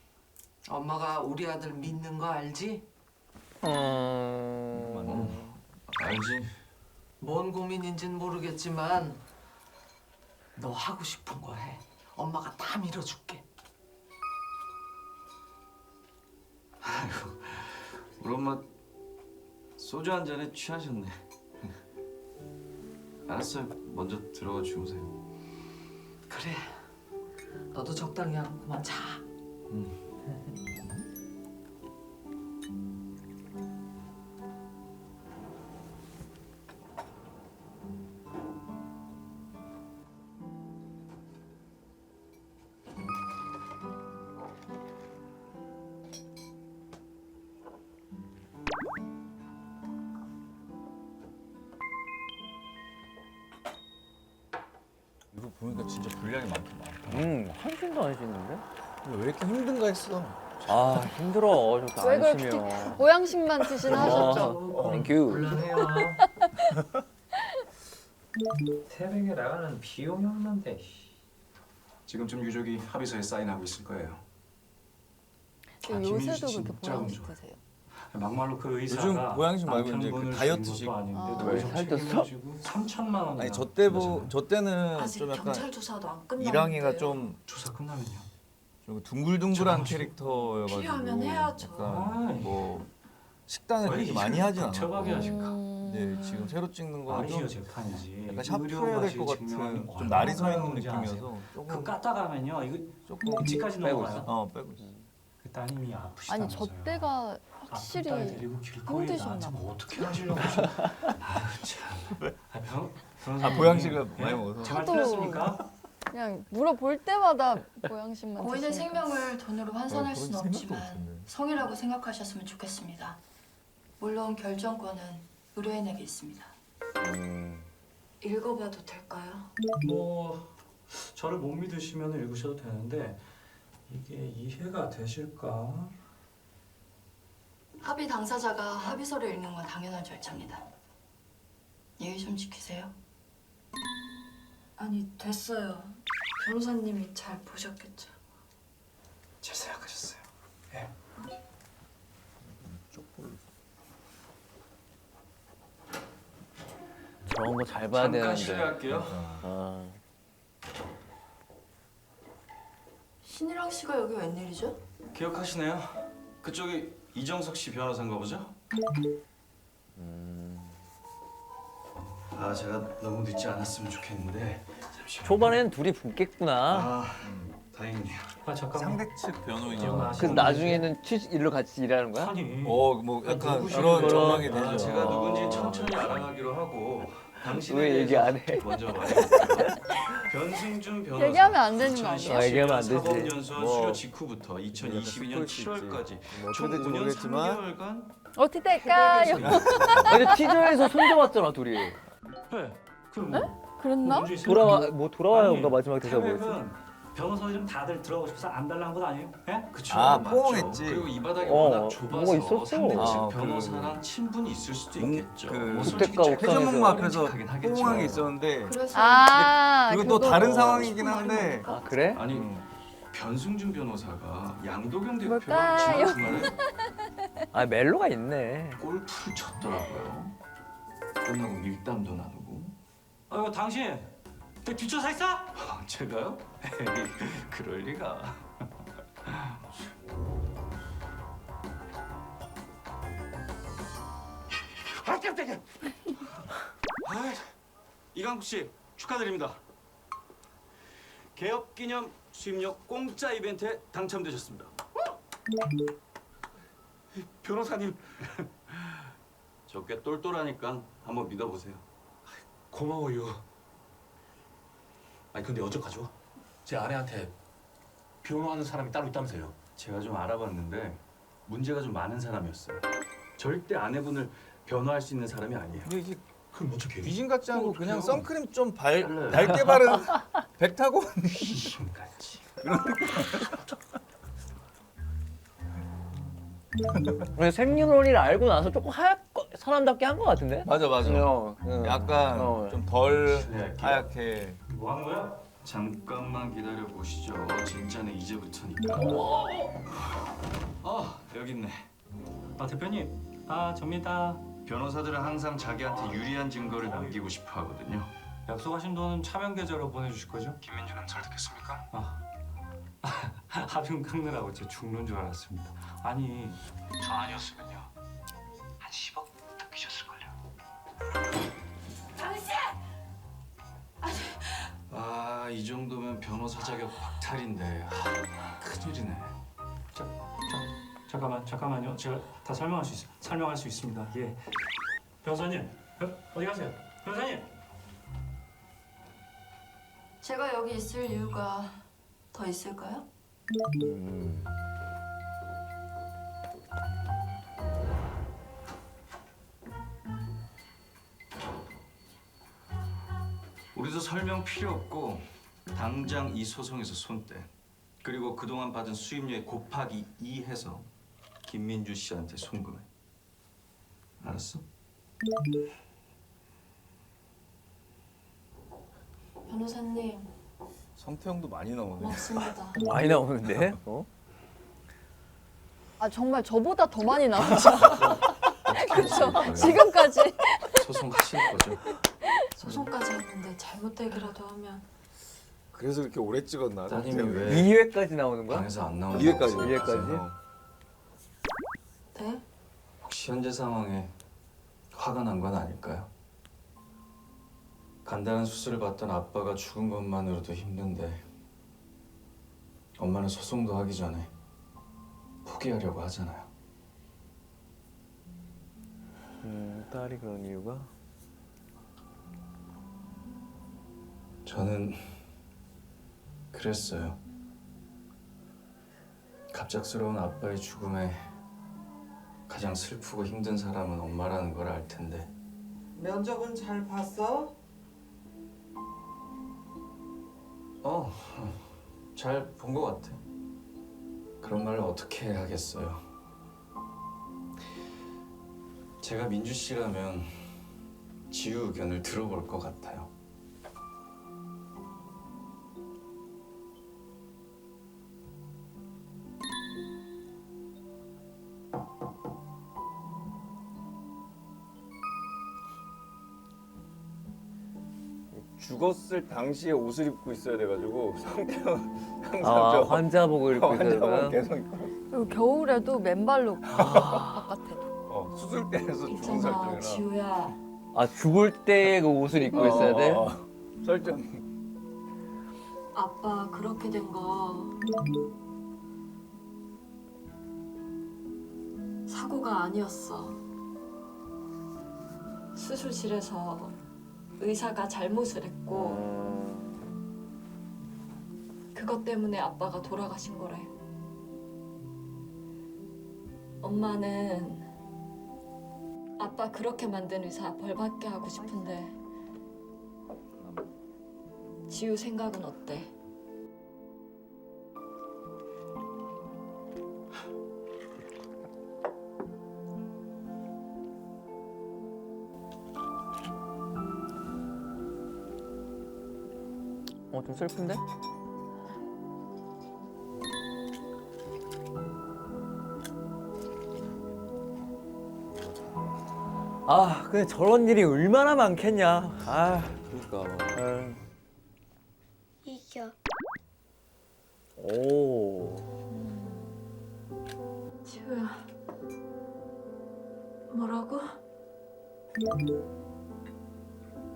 엄마가 우리 아들 믿는 거 알지? 알지. 뭔 고민인진 모르겠지만 너 하고 싶은 거 해. 엄마가 다 밀어줄게. 아이고, 우리 엄마 소주 한 잔에 취하셨네. 알았어요. 먼저 들어가 주무세요. 그래. 너도 적당히 하고 그만 자. 보니까 진짜 분량이 많다. 한숨도 안 쉬는데? 왜 이렇게 힘든가 했어. 아 힘들어 저렇게 왜 안 그렇게 쉬면. 보양식만 드시나하셨죠? 땡큐. 곤란해요. 새벽에 나가는 비용이 얼만데. 지금쯤 유족이 합의서에 사인하고 있을 거예요. 요새도 김민주 그렇게 진짜 보양식 좋아. 드세요? 막말로 그 의사가 요즘 보양식 말고 이제 그 남편분을 다이어트식. 죽인 것도 아닌데 왜 살쪘어? 3천만 원. 아니 저 때는 아직 좀 약간 경찰 조사도 안 끝났는데. 이랑이가 좀 조사 끝나면요. 좀 둥글둥글한 캐릭터여가지고 필요하면 해야죠. 약간 뭐 식단을 그렇게 많이 하진 않아. 처박이 하실까? 근데 지금 새로 찍는 거는 아니요 좀 재판이지. 약간 샤프해야 될 것 같은 좀 날이 서 있는 느낌이어서 그 조금 까다가면요 이거 조금 집까지 빼고 넘어가요. 있어. 빼고 있어. 그 따님이 아프시다면서요. 아니 저 때가 확실히 아픈 딸 데리고 길거리에 힘드셨나 나한테 봐. 뭐 어떻게 하시려고 하셔. 아유 참. 변호사님, 보양식을 예? 많이 먹어서. 제말 저도 틀렸습니까? 그냥 물어볼 때마다 보양식만 고인의 드시니까. 생명을 돈으로 환산할 그런 수는 생각도 없지만 못했네. 성이라고 생각하셨으면 좋겠습니다. 물론 결정권은 의뢰인에게 있습니다. 읽어봐도 될까요? 뭐 저를 못 믿으시면 읽으셔도 되는데 이게 이해가 되실까? 합의 당사자가 합의서를 읽는 건 당연한 절차입니다. 예의 좀 지키세요. 아니 됐어요. 변호사님이 잘 보셨겠죠. 잘 생각하셨어요. 예. 저런 거 잘 봐야 잠깐 되는데. 실례할게요. 아. 신이랑 씨가 여기 웬일이죠? 기억하시네요? 그쪽이 이정석 씨 변호사인가 보죠? 아 제가 너무 늦지 않았으면 좋겠는데 잠시만요. 초반에는 둘이 붙겠구나. 아 다행이네요. 아 잠깐만. 상대 측 변호인이요. 그래서 나중에는 일로 같이 일하는 거야? 아니. 뭐 약간 누구시길래? 그런 전망이 아, 되죠. 제가 누군지 천천히 알아가기로 하고 당신에 왜 얘기 안 해? 먼저 말해볼게요. 변승준 변호사. 얘기하면 안 되는 거 아니야? 얘기하면 안 되지. 사법연수원 뭐, 수료 직후부터 2022년 스포일 수 있지. 7월까지 뭐 총 어떻게 될지 5년 모르겠지만 3개월간 어떻게 될까요? 근데 티저에서 손잡았잖아 둘이. 네. 그뭐 그랬나? 돌아와요가 마지막 대사 뭐였지? 태백은 변호사들은 다들 들어가고 싶어서 안 달라는 것 아니에요? 예? 그쵸, 아, 맞죠. 포옹했지. 그리고 이 바닥이 어, 워낙 좁아서 뭐가 있었어. 상대 측 아, 변호사랑 친분이 있을 수도 있겠죠. 그 뭐 솔직히 그때가 제가 회전목마 앞에서 끔찍하긴 하겠죠. 포옹한 게 있었는데 그래서 아 그리고 또 그거. 다른 상황이긴 한데 아 그래? 아니 변승준 변호사가 양도경 대표랑 뭘까요? 지난 주말에 아 멜로가 있네. 골프를 쳤더라고요. 끝나고 밀담도 나누고. 아이고 당신 내 뒷조사 했어? 제가요? 에이, 그럴 리가. 아 깜짝이야. 아, 이강국 씨 축하드립니다. 개업 기념 수입력 공짜 이벤트에 당첨되셨습니다. 변호사님 저 꽤 똘똘하니까 한번 믿어보세요. 고마워요. 아니 근데 어쩌가죠? 제 아내한테 변호하는 사람이 따로 있다면서요? 제가 좀 알아봤는데 문제가 좀 많은 사람이었어요. 절대 아내분을 변호할 수 있는 사람이 아니에요. 근데 이게 그럼 어떻게? 귀신 같지 않고 그냥 선크림 좀 달라요. 밝게 바른 백타고 귀신같이. 근데 생년월일 알고 나서 조금 사람답게 한 것 같은데? 맞아. 약간 좀 덜 실례할게요. 하얗게. 뭐 하는 거야? 잠깐만 기다려 보시죠. 진짜는 이제부터니까. 아 여기 있네. 아 대표님 아 접니다. 변호사들은 항상 자기한테 유리한 증거를 남기고 싶어 하거든요. 약속하신 돈은 차명 계좌로 보내주실 거죠? 김민주는 설득했습니까? 합의금 깎느라고 진짜 죽는 줄 알았습니다. 아니 저 아니었으면요. 한 10억 뜯기셨을걸요. 당신! 아, 이 정도면 변호사 자격 박탈인데. 아, 큰일이네. 잠깐만요. 제가 다 설명할 수 있습니다. 예. 변호사님 어디 가세요? 변호사님. 제가 여기 있을 이유가 더 있을까요? 우리도 설명 필요 없고 당장 이 소송에서 손 떼. 그리고 그동안 받은 수임료에 곱하기 2 해서 김민주 씨한테 송금해. 알았어? 변호사님 성태형도 많이 나오네. 고맙습니다. 많이 나오는데? 아 정말 저보다 더 많이 나오죠. 그렇죠. 지금까지. 소송 하실 거죠? 소송까지 했는데 잘못되기라도 하면 그래서 이렇게 오래 찍었나? 따님이 왜 2회까지 나오는 거야? 방에서 안 나오는 2회까지. 거야? 2회까지? 네? 혹시 현재 상황에 화가 난 건 아닐까요? 간단한 수술을 받던 아빠가 죽은 것만으로도 힘든데 엄마는 소송도 하기 전에 포기하려고 하잖아요. 딸이 그런 이유가? 저는 그랬어요. 갑작스러운 아빠의 죽음에 가장 슬프고 힘든 사람은 엄마라는 걸 알 텐데 면접은 잘 봤어? 잘 본 것 같아. 그런 말을 어떻게 하겠어요. 제가 민주 씨라면 지우 의견을 들어볼 것 같아요. 죽었을 당시에 옷을 입고 있어야 돼가지고 성태형 항상 아, 환자 복을 입고 있어야 환자 되나? 복 계속 입고. 그리고 겨울에도 맨발로 바깥에도. 수술대에서 죽은 있잖아 설정이라. 지우야 아 죽을 때 그 옷을 입고 있어야 돼? 설정. 아빠 그렇게 된 거 사고가 아니었어. 수술실에서 의사가 잘못을 했고 그것 때문에 아빠가 돌아가신 거래. 엄마는 아빠 그렇게 만든 의사 벌받게 하고 싶은데 지우 생각은 어때? 좀 슬픈데? 아 근데 저런 일이 얼마나 많겠냐. 아 그러니까. 이겨. 오. 지우야 뭐라고?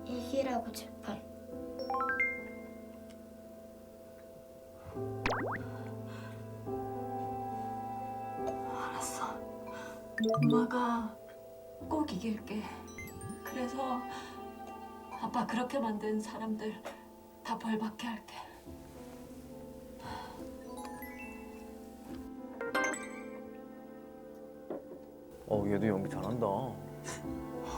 이기라고 재판. 알았어. 엄마가 꼭 이길게. 그래서 아빠 그렇게 만든 사람들 다 벌받게 할게. 얘도 연기 잘한다.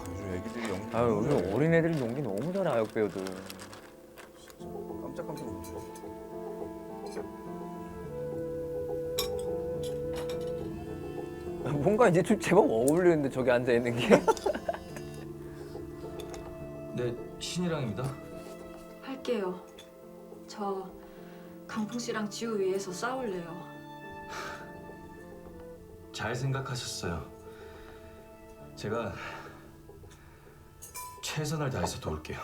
요즘 애기들이 연기. 요즘 어린애들이 연기 너무 잘해 아역 배우들. 깜짝깜짝 놀랐어. 뭔가 이제 좀 제법 어울리는데 저기 앉아 있는 게. 네, 신이랑입니다. 할게요. 저 강풍 씨랑 지우 위해서 싸울래요. 잘 생각하셨어요. 제가 최선을 다해서 도울게요.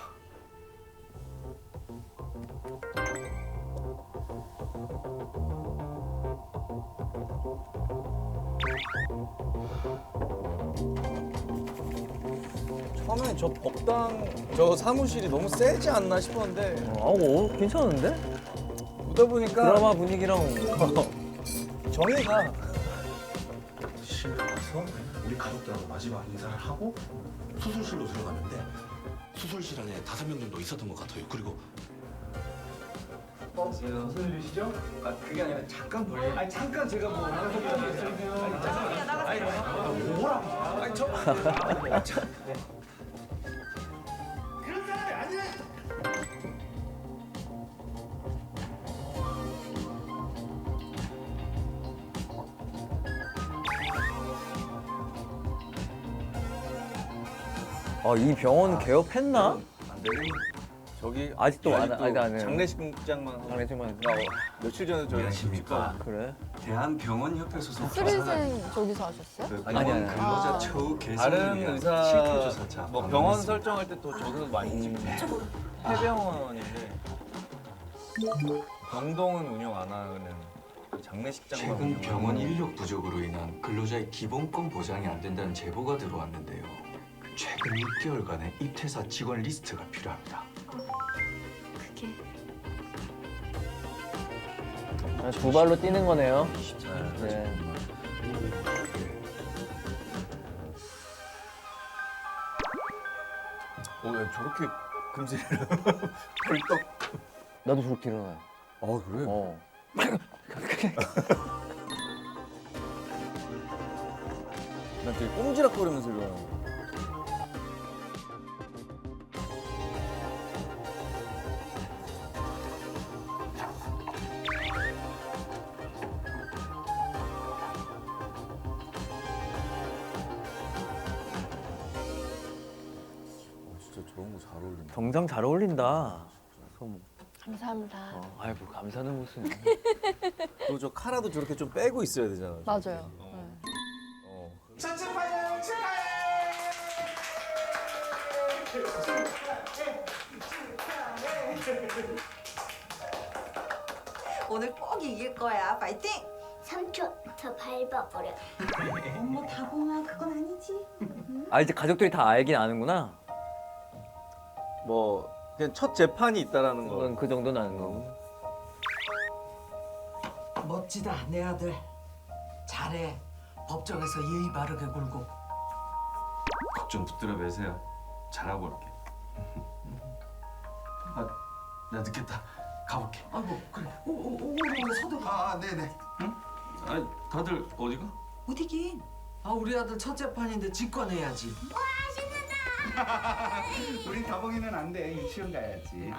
처음엔 저 법당 저 사무실이 너무 세지 않나 싶었는데. 괜찮은데? 보다 보니까 드라마 분위기랑 정의가 집에 가서 우리 가족들하고 마지막 인사를 하고 수술실로 들어갔는데 수술실 안에 5명 정도 있었던 것 같아요. 그리고 무슨 일이시죠? 그게 아니라 잠깐 볼래요? 아니 잠깐 제가 뭐 뭐라고? 아니 저 그런 사람이 아니야. 아, 이 병원 개업했나? 안 되는 저기 아직도 안 해요. 장례식장만 하고. 장례식만. 나 며칠 전에 저희 안녕하십니까. 그래? 대한병원협회 소속 수리생 저기서 하셨어요? 아니, 근로자 아. 처우 다른 개선을 위한 의사 실태조사차 뭐 병원 설정할 때 또 저기서 많이 찍고 폐병원인데 병동은 운영 안 하는 장례식장만 최근 운영하는 병원 인력 부족으로 인한 근로자의 기본권 보장이 안 된다는 제보가 들어왔는데요. 최근 6개월간의 입퇴사 직원 리스트가 필요합니다. 그게 두 발로 뛰는 거네요. 네. 왜 저렇게 금세를 벌떡. 나도 저렇게 일어나요. 아 그래? 난 되게 꼼지락거리면서 일어나는. 진짜 저런 거 잘 어울린다. 정장 잘 어울린다. 감사합니다. 아이고 감사는 무슨. 또 저 카라도 저렇게 좀 빼고 있어야 되잖아. 맞아요. 첫째파이야 축하해. 오늘 꼭 이길 거야. 파이팅! 삼촌 저 밟아버려. 엄마 다봉아 그건 아니지. 아 이제 가족들이 다 알긴 아는구나. 뭐 그냥 첫 재판이 있다라는 거. 그건 그 정도는 아는 거고. 멋지다 내 아들. 잘해. 법정에서 예의 바르게 굴고. 걱정 붙들어 매세요. 잘하고 올게. 아, 나 늦겠다. 가볼게. 아이고 그래. 오늘 서둘러. 네네. 응? 아니 다들 어디가? 어디긴? 아 우리 아들 첫 재판인데 직관해야지. 우리 다봉이는 안 돼. 유치원 가야지.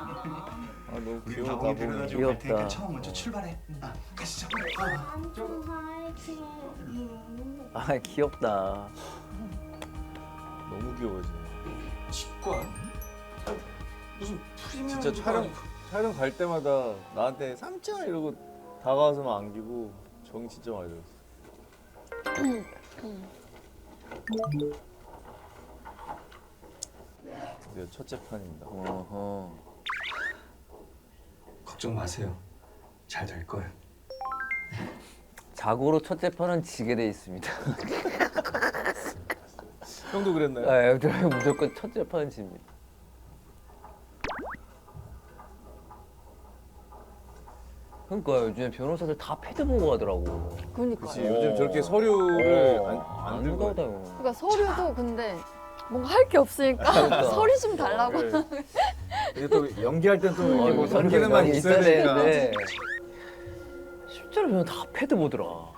너무 우리 귀여워, 다봉이 다봉이. 데려다 주고 갈 귀엽다. 테니까 처음 먼저 출발해. 가시죠. 아 귀엽다. 너무 귀여워지. 직관? 무슨 프리미엄 진짜 촬영 갈 때마다 나한테 삼촌 이러고 다가와서 막 안기고 정이 진짜 많이 들었어. 드디어 첫 재판입니다. 걱정 마세요. 잘 될 거예요. 자고로 첫 재판은 지게 돼 있습니다. 형도 그랬나요? 아, 저희 무조건 첫 재판은 집니다. 그러니까 요즘 변호사들 다 패드 보고 하더라고. 그러니까. 그치, 요즘 저렇게 서류를 안 들고 들고 하다고. 그러니까 서류도 근데 뭔가 할 게 없으니까 그러니까. 서류 좀 달라고. 그래. 이게 또 연기할 땐또 이렇게 뭐 서류가 넘기는 맛이 있어야 되니까. 되는데 실제로 그냥 다 패드 보더라.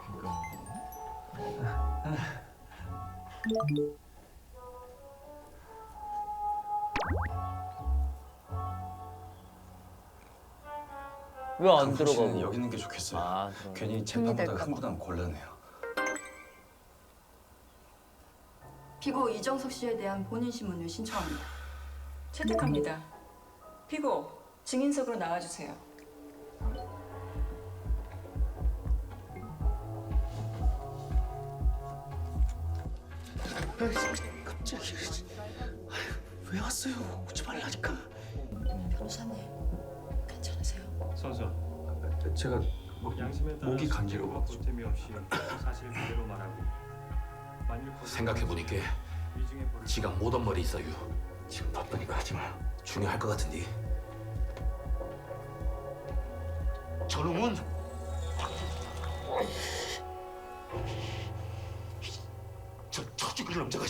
왜 안 당신은 들어가고? 여기 있는 게 좋겠어요. 아, 괜히 힘이 재판보다 될까 봐. 흥분하면 곤란해요. 피고 이정석 씨에 대한 본인 신문을 신청합니다. 채택합니다. 피고 증인석으로 나와주세요. 갑자기 왜 왔어요? 오지 말라니까. 변호사님, 괜찮으세요? 선서, 제가 목이 간지러워. 보탬이 없이 사실 그대로 말하고 만일 생각해보니까 지가 못한 말이 있어요. 지금 바쁘니까 하지 마. 중요할 것 같은데. 저놈은 저 죽을 남자가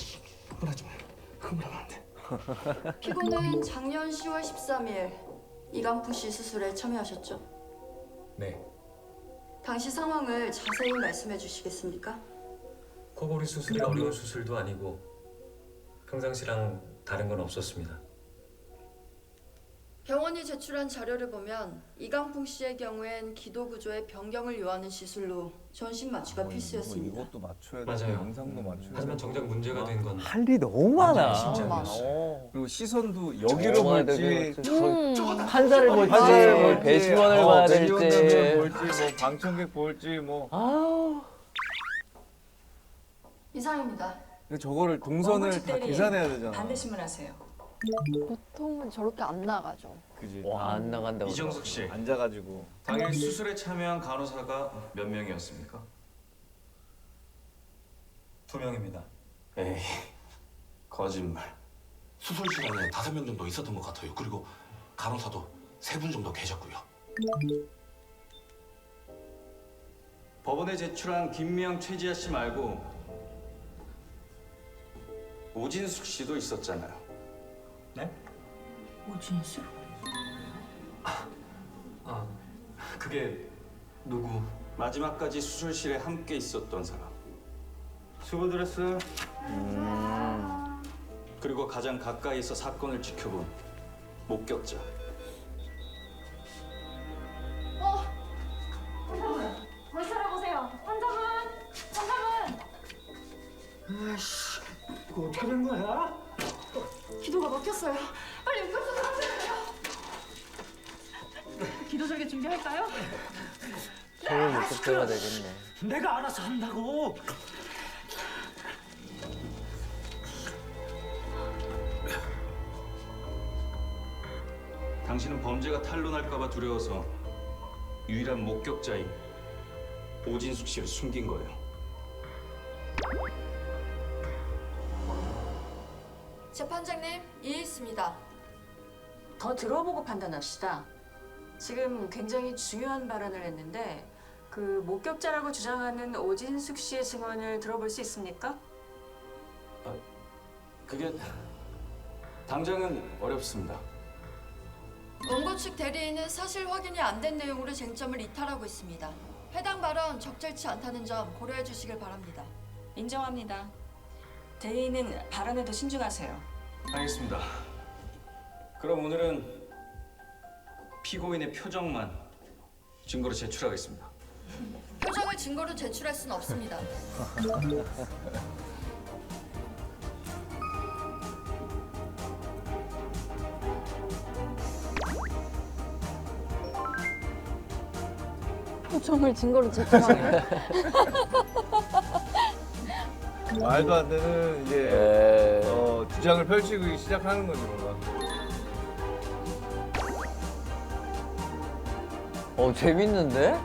흥분하지 마. 흥분하면 안 돼. 피고는 작년 10월 13일 이강풍 씨 수술에 참여하셨죠? 네. 당시 상황을 자세히 말씀해 주시겠습니까? 코골이 수술이 어려운 수술도 아니고 평상시랑 다른 건 없었습니다. 병원이 제출한 자료를 보면 이강풍 씨의 경우엔 기도 구조의 변경을 요하는 시술로 전신 마취가 필수였습니다. 이것도 맞춰야 맞아요. 되고 영상도 맞춰야 되고. 하지만 정작 문제가 된 건 할 일이 너무 많아. 진짜 그리고 시선도 여기로 볼지 환자를 볼지 배심원을 봐야 될지 볼지 뭐 방청객 볼지 뭐. 이상입니다. 저거를 동선을 원고치 다 대리 계산해야 되잖아. 반대신문 하세요. 보통은 저렇게 안 나가죠. 그지. 와, 안 나간다고. 이정숙 씨, 앉아가지고. 당일 수술에 참여한 간호사가 몇 명이었습니까? 2명입니다. 에이, 거짓말. 수술실 안에 5명 정도 있었던 것 같아요. 그리고 간호사도 3분 정도 계셨고요. 법원에 제출한 김미영, 최지아 씨 말고 오진숙 씨도 있었잖아요. 네? 오진수? 그게 누구? 마지막까지 수술실에 함께 있었던 사람. 수고들 했어요. 그리고 가장 가까이서 사건을 지켜본 목격자. 뭘 찾아보세요. 환자분! 아이씨, 이거 어떻게 된 거야? 기도가 막혔어요. 빨리 응급수술 하세요. 기도절개 준비할까요? 소를 목격해야 되겠네. 내가 알아서 한다고. 당신은 범죄가 탄로날까봐 두려워서 유일한 목격자인 오진숙 씨를 숨긴 거예요. 재판장님, 이해 있습니다. 더 들어보고 판단합시다. 지금 굉장히 중요한 발언을 했는데 그 목격자라고 주장하는 오진숙 씨의 증언을 들어볼 수 있습니까? 그게 당장은 어렵습니다. 원고 측 대리인은 사실 확인이 안 된 내용으로 쟁점을 이탈하고 있습니다. 해당 발언 적절치 않다는 점 고려해 주시길 바랍니다. 인정합니다. 대리인은 발언에도 신중하세요. 알겠습니다. 그럼 오늘은 피고인의 표정만 증거로 제출하겠습니다. 표정을 증거로 제출할 수는 없습니다. 표정을 증거로 제출하는. 말도 안 되는 이제 주장을 펼치고 시작하는 거지 뭔가. 재밌는데?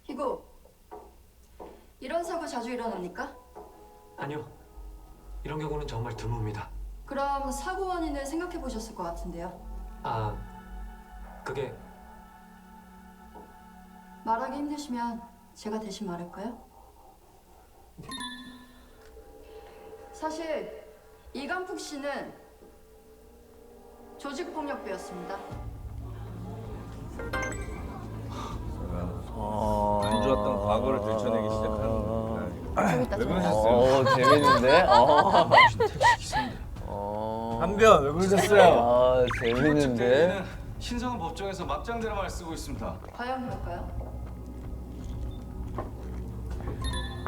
희고, 이런 사고 자주 일어납니까? 아니요. 이런 경우는 정말 드뭅니다. 그럼 사고 원인을 생각해 보셨을 것 같은데요. 그게 말하기 힘드시면 제가 대신 말할까요? 사실 이강푹 씨는 조직폭력배였습니다. 안 좋았던 과거를 들춰내기 시작하는. 왜 그러셨어요? 재밌는데? 한변 왜 그러셨어요? 재밌는데? 신성한 법정에서 막장 드라마를 쓰고 있습니다. 과연 그럴까요?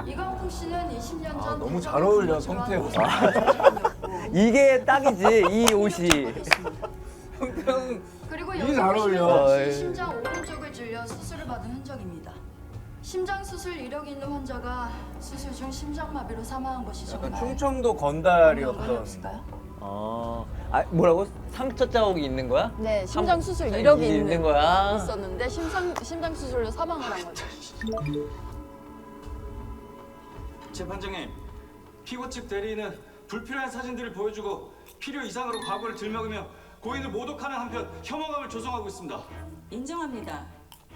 이강푹 씨는 20년 전 너무 잘 어울려 성태형. 이게 딱이지, 이 옷이. 그리고 이게 여기 잘 보시면 어울려. 역시 심장 오른쪽을 찔려 수술을 받은 흔적입니다. 심장 수술 이력이 있는 환자가 수술 중 심장마비로 사망한 것이 약간 정말 충청도 건달이었던. 없을까요? 뭐라고? 상처 자국이 있는 거야? 네, 심장 수술 상처 이력이 있는 거야? 있었는데 심장 수술로 사망을 한 거죠. 재판장님, 피고 측 대리인은 불필요한 사진들을 보여주고 필요 이상으로 과거를 들먹이며 고인을 모독하는 한편 혐오감을 조성하고 있습니다. 인정합니다.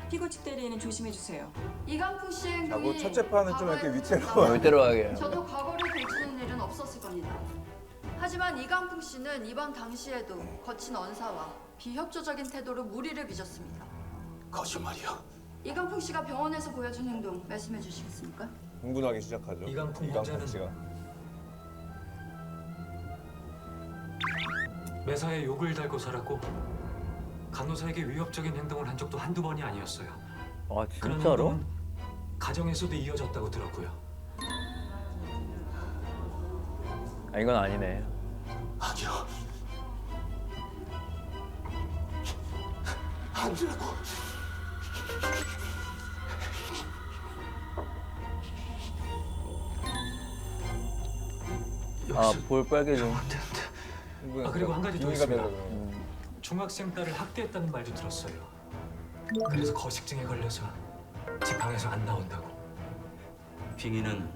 피고 측 대리인은 조심해 주세요. 이강풍 씨의 자꾸 행동이 첫 재판은 좀 이렇게 위태로 하게. 저도 과거를 들추는 일은 없었을 겁니다. 하지만 이강풍 씨는 이번 당시에도 거친 언사와 비협조적인 태도로 무리를 빚었습니다. 거짓말이야. 이강풍 씨가 병원에서 보여준 행동 말씀해 주시겠습니까? 흥분하기 시작하죠. 이강풍 이강풍 씨가. 매사에 욕을 달고 살았고 간호사에게 위협적인 행동을 한 적도 한두 번이 아니었어요. 아 그런 진짜로? 행동은 가정에서도 이어졌다고 들었고요. 아 이건 아니네. 아니요. 아니라고. 아볼 빨개져. 아 그리고 한 가지 더 비밀가 있습니다. 되려고 그래요. 중학생 딸을 학대했다는 말도 들었어요. 그래서 거식증에 걸려서 지방에서 안 나온다고. 빙의는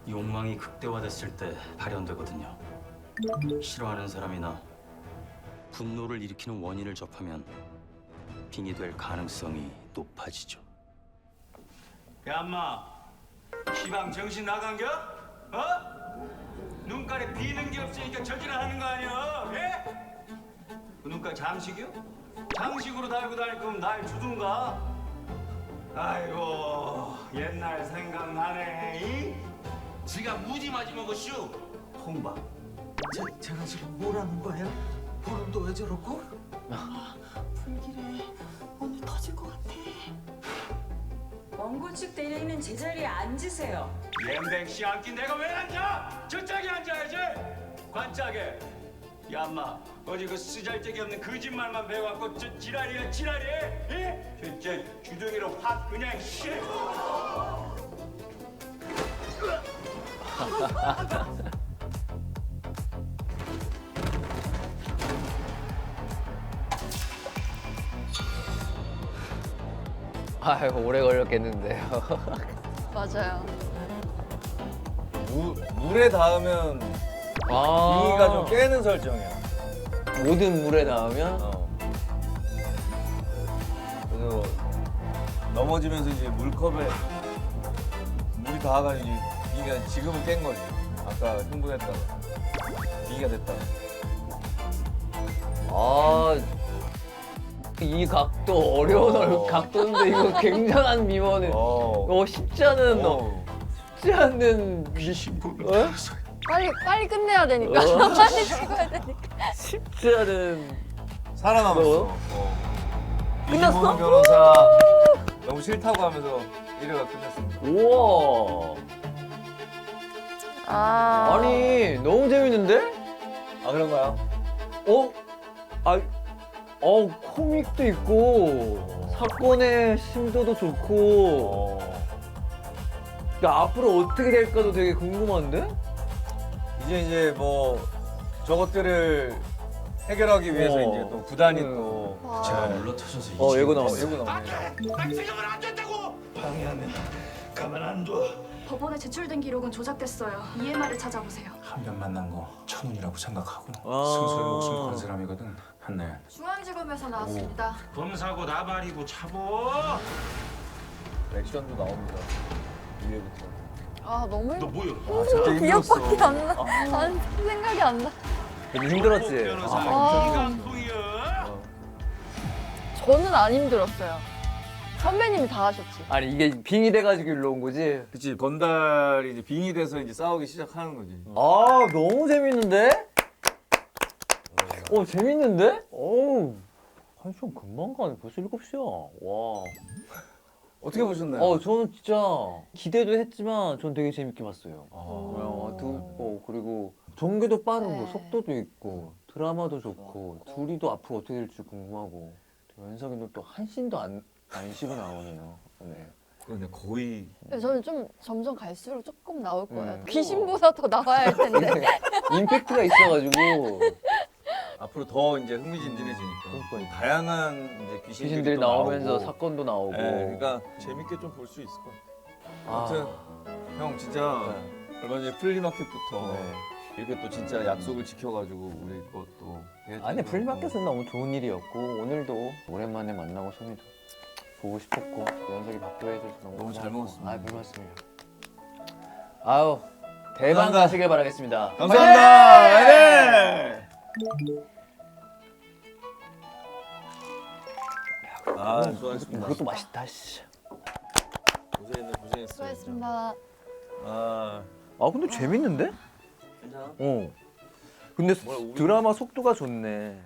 욕망이 극대화됐을 때 발현되거든요. 싫어하는 사람이나 분노를 일으키는 원인을 접하면 빙의 될 가능성이 높아지죠. 야, 엄마. 시방 정신 나간겨? 어? 눈깔에 비는 게 없으니까 저질하는 거 아니야? 예? 그 눈깔 잠식이요? 장식으로 달고 다닐 거면 날 주든가? 아이고, 옛날 생각나네. 이? 지가 무지 맞이 먹었슈. 홍박. 제가 지금 뭐라는 거야? 보름도 왜 저러고? 불길해. 오늘 터질 것 같아. 원고 측 대리인은 제자리에 앉으세요. 옌백 씨 앉긴 내가 왜 앉아? 저짝에 앉아야지. 관짝에. 야, 엄마. 어제 그 쓰잘데기 없는 거짓말만 배워갖고 저 지랄이야 지랄이. 예? 저 주둥이로 확 그냥 씨. 아이고 오래 걸렸겠는데요. 맞아요. 물에 닿으면 빙의가 좀 깨는 설정이야. 모든 물에 닿으면 그래서 넘어지면서 이제 물컵에 물이 닿아가지고 이제 빙의가 지금은 깬 거지. 아까 흥분했다가 빙의가 됐다가. 이 각도 어려운 각도인데 이거 굉장한 미모는 쉽지 않은 쉽지 않은 빨리 끝내야 되니까. 빨리 찍어야 되니까. 쉽지 않은 살아남았어. 끝났어? 이진모 변호사 너무 싫다고 하면서 1회가 끝났습니다. 우와. 아니 너무 재밌는데? 아 그런가요? 코믹도 있고 사건의 심도도 좋고 야, 앞으로 어떻게 될까도 되게 궁금한데? 이제 뭐 저것들을 해결하기 위해서 이제 또 구단이 또 제가 물러터져서 예고 나왔네. 예고 나왔네. 난 생각을 안 된다고. 방해하면 가만 안 둬. 법원에 제출된 기록은 조작됐어요. EMR을 찾아보세요. 한 번 만난 거 천운이라고 생각하고 아. 승소의 목숨 건 사람이거든. 한나연. 중앙지검에서 나왔습니다. 검사고 나발이고 차보. 액션도 나옵니다. 2회부터. 아 너무 너 뭐야? 진짜 힘들었어. 기억밖에 안 나. 안 생각이 안 나. 되게 힘들었지? 저는 안 힘들었어요. 선배님이 다 하셨지. 아니 이게 빙의 돼가지고 일로 온 거지? 그치, 건달이 이제 빙이 돼서 이제 싸우기 시작하는 거지. 아 너무 재밌는데? 재밌는데? 한 시간 금방 가네. 벌써 7시야. 와. 어떻게 보셨나요? 저는 진짜 기대도 했지만 전 되게 재밌게 봤어요. 그리고 전개도 빠르고 속도도 있고 드라마도 좋고 둘이도 앞으로 어떻게 될지 궁금하고 연석이도 또 한 씬도 안 쉬고 나오네요. 네. 그러네, 거의. 저는 좀 점점 갈수록 조금 나올 거예요. 귀신보다 더 나와야 할 텐데. 임팩트가 있어가지고 앞으로 더 이제 흥미진진해지니까 다양한 이제 귀신들이 또 나오면서 나오고. 사건도 나오고. 네, 그러니까 재밌게 좀 볼 수 있을 것 같아요. 아무튼 형 진짜 얼마 전에 플리마켓부터 이렇게 또 진짜 약속을 지켜가지고 우리 것도 아니 플리마켓은 너무 좋은 일이었고 오늘도 오랜만에 만나고 소미도 보고 싶었고 연석이 밥도 해줘서 너무 잘 먹었습니다. 별 말씀이요. 아유 대박 감사합니다. 나시길 바라겠습니다. 감사합니다. 네. 수고하셨습니다. 이것도 맛있다. 씨. 고생했네, 고생했어. 수고했습니다. 아 근데 재밌는데? 괜찮아? 근데 드라마 속도가 좋네.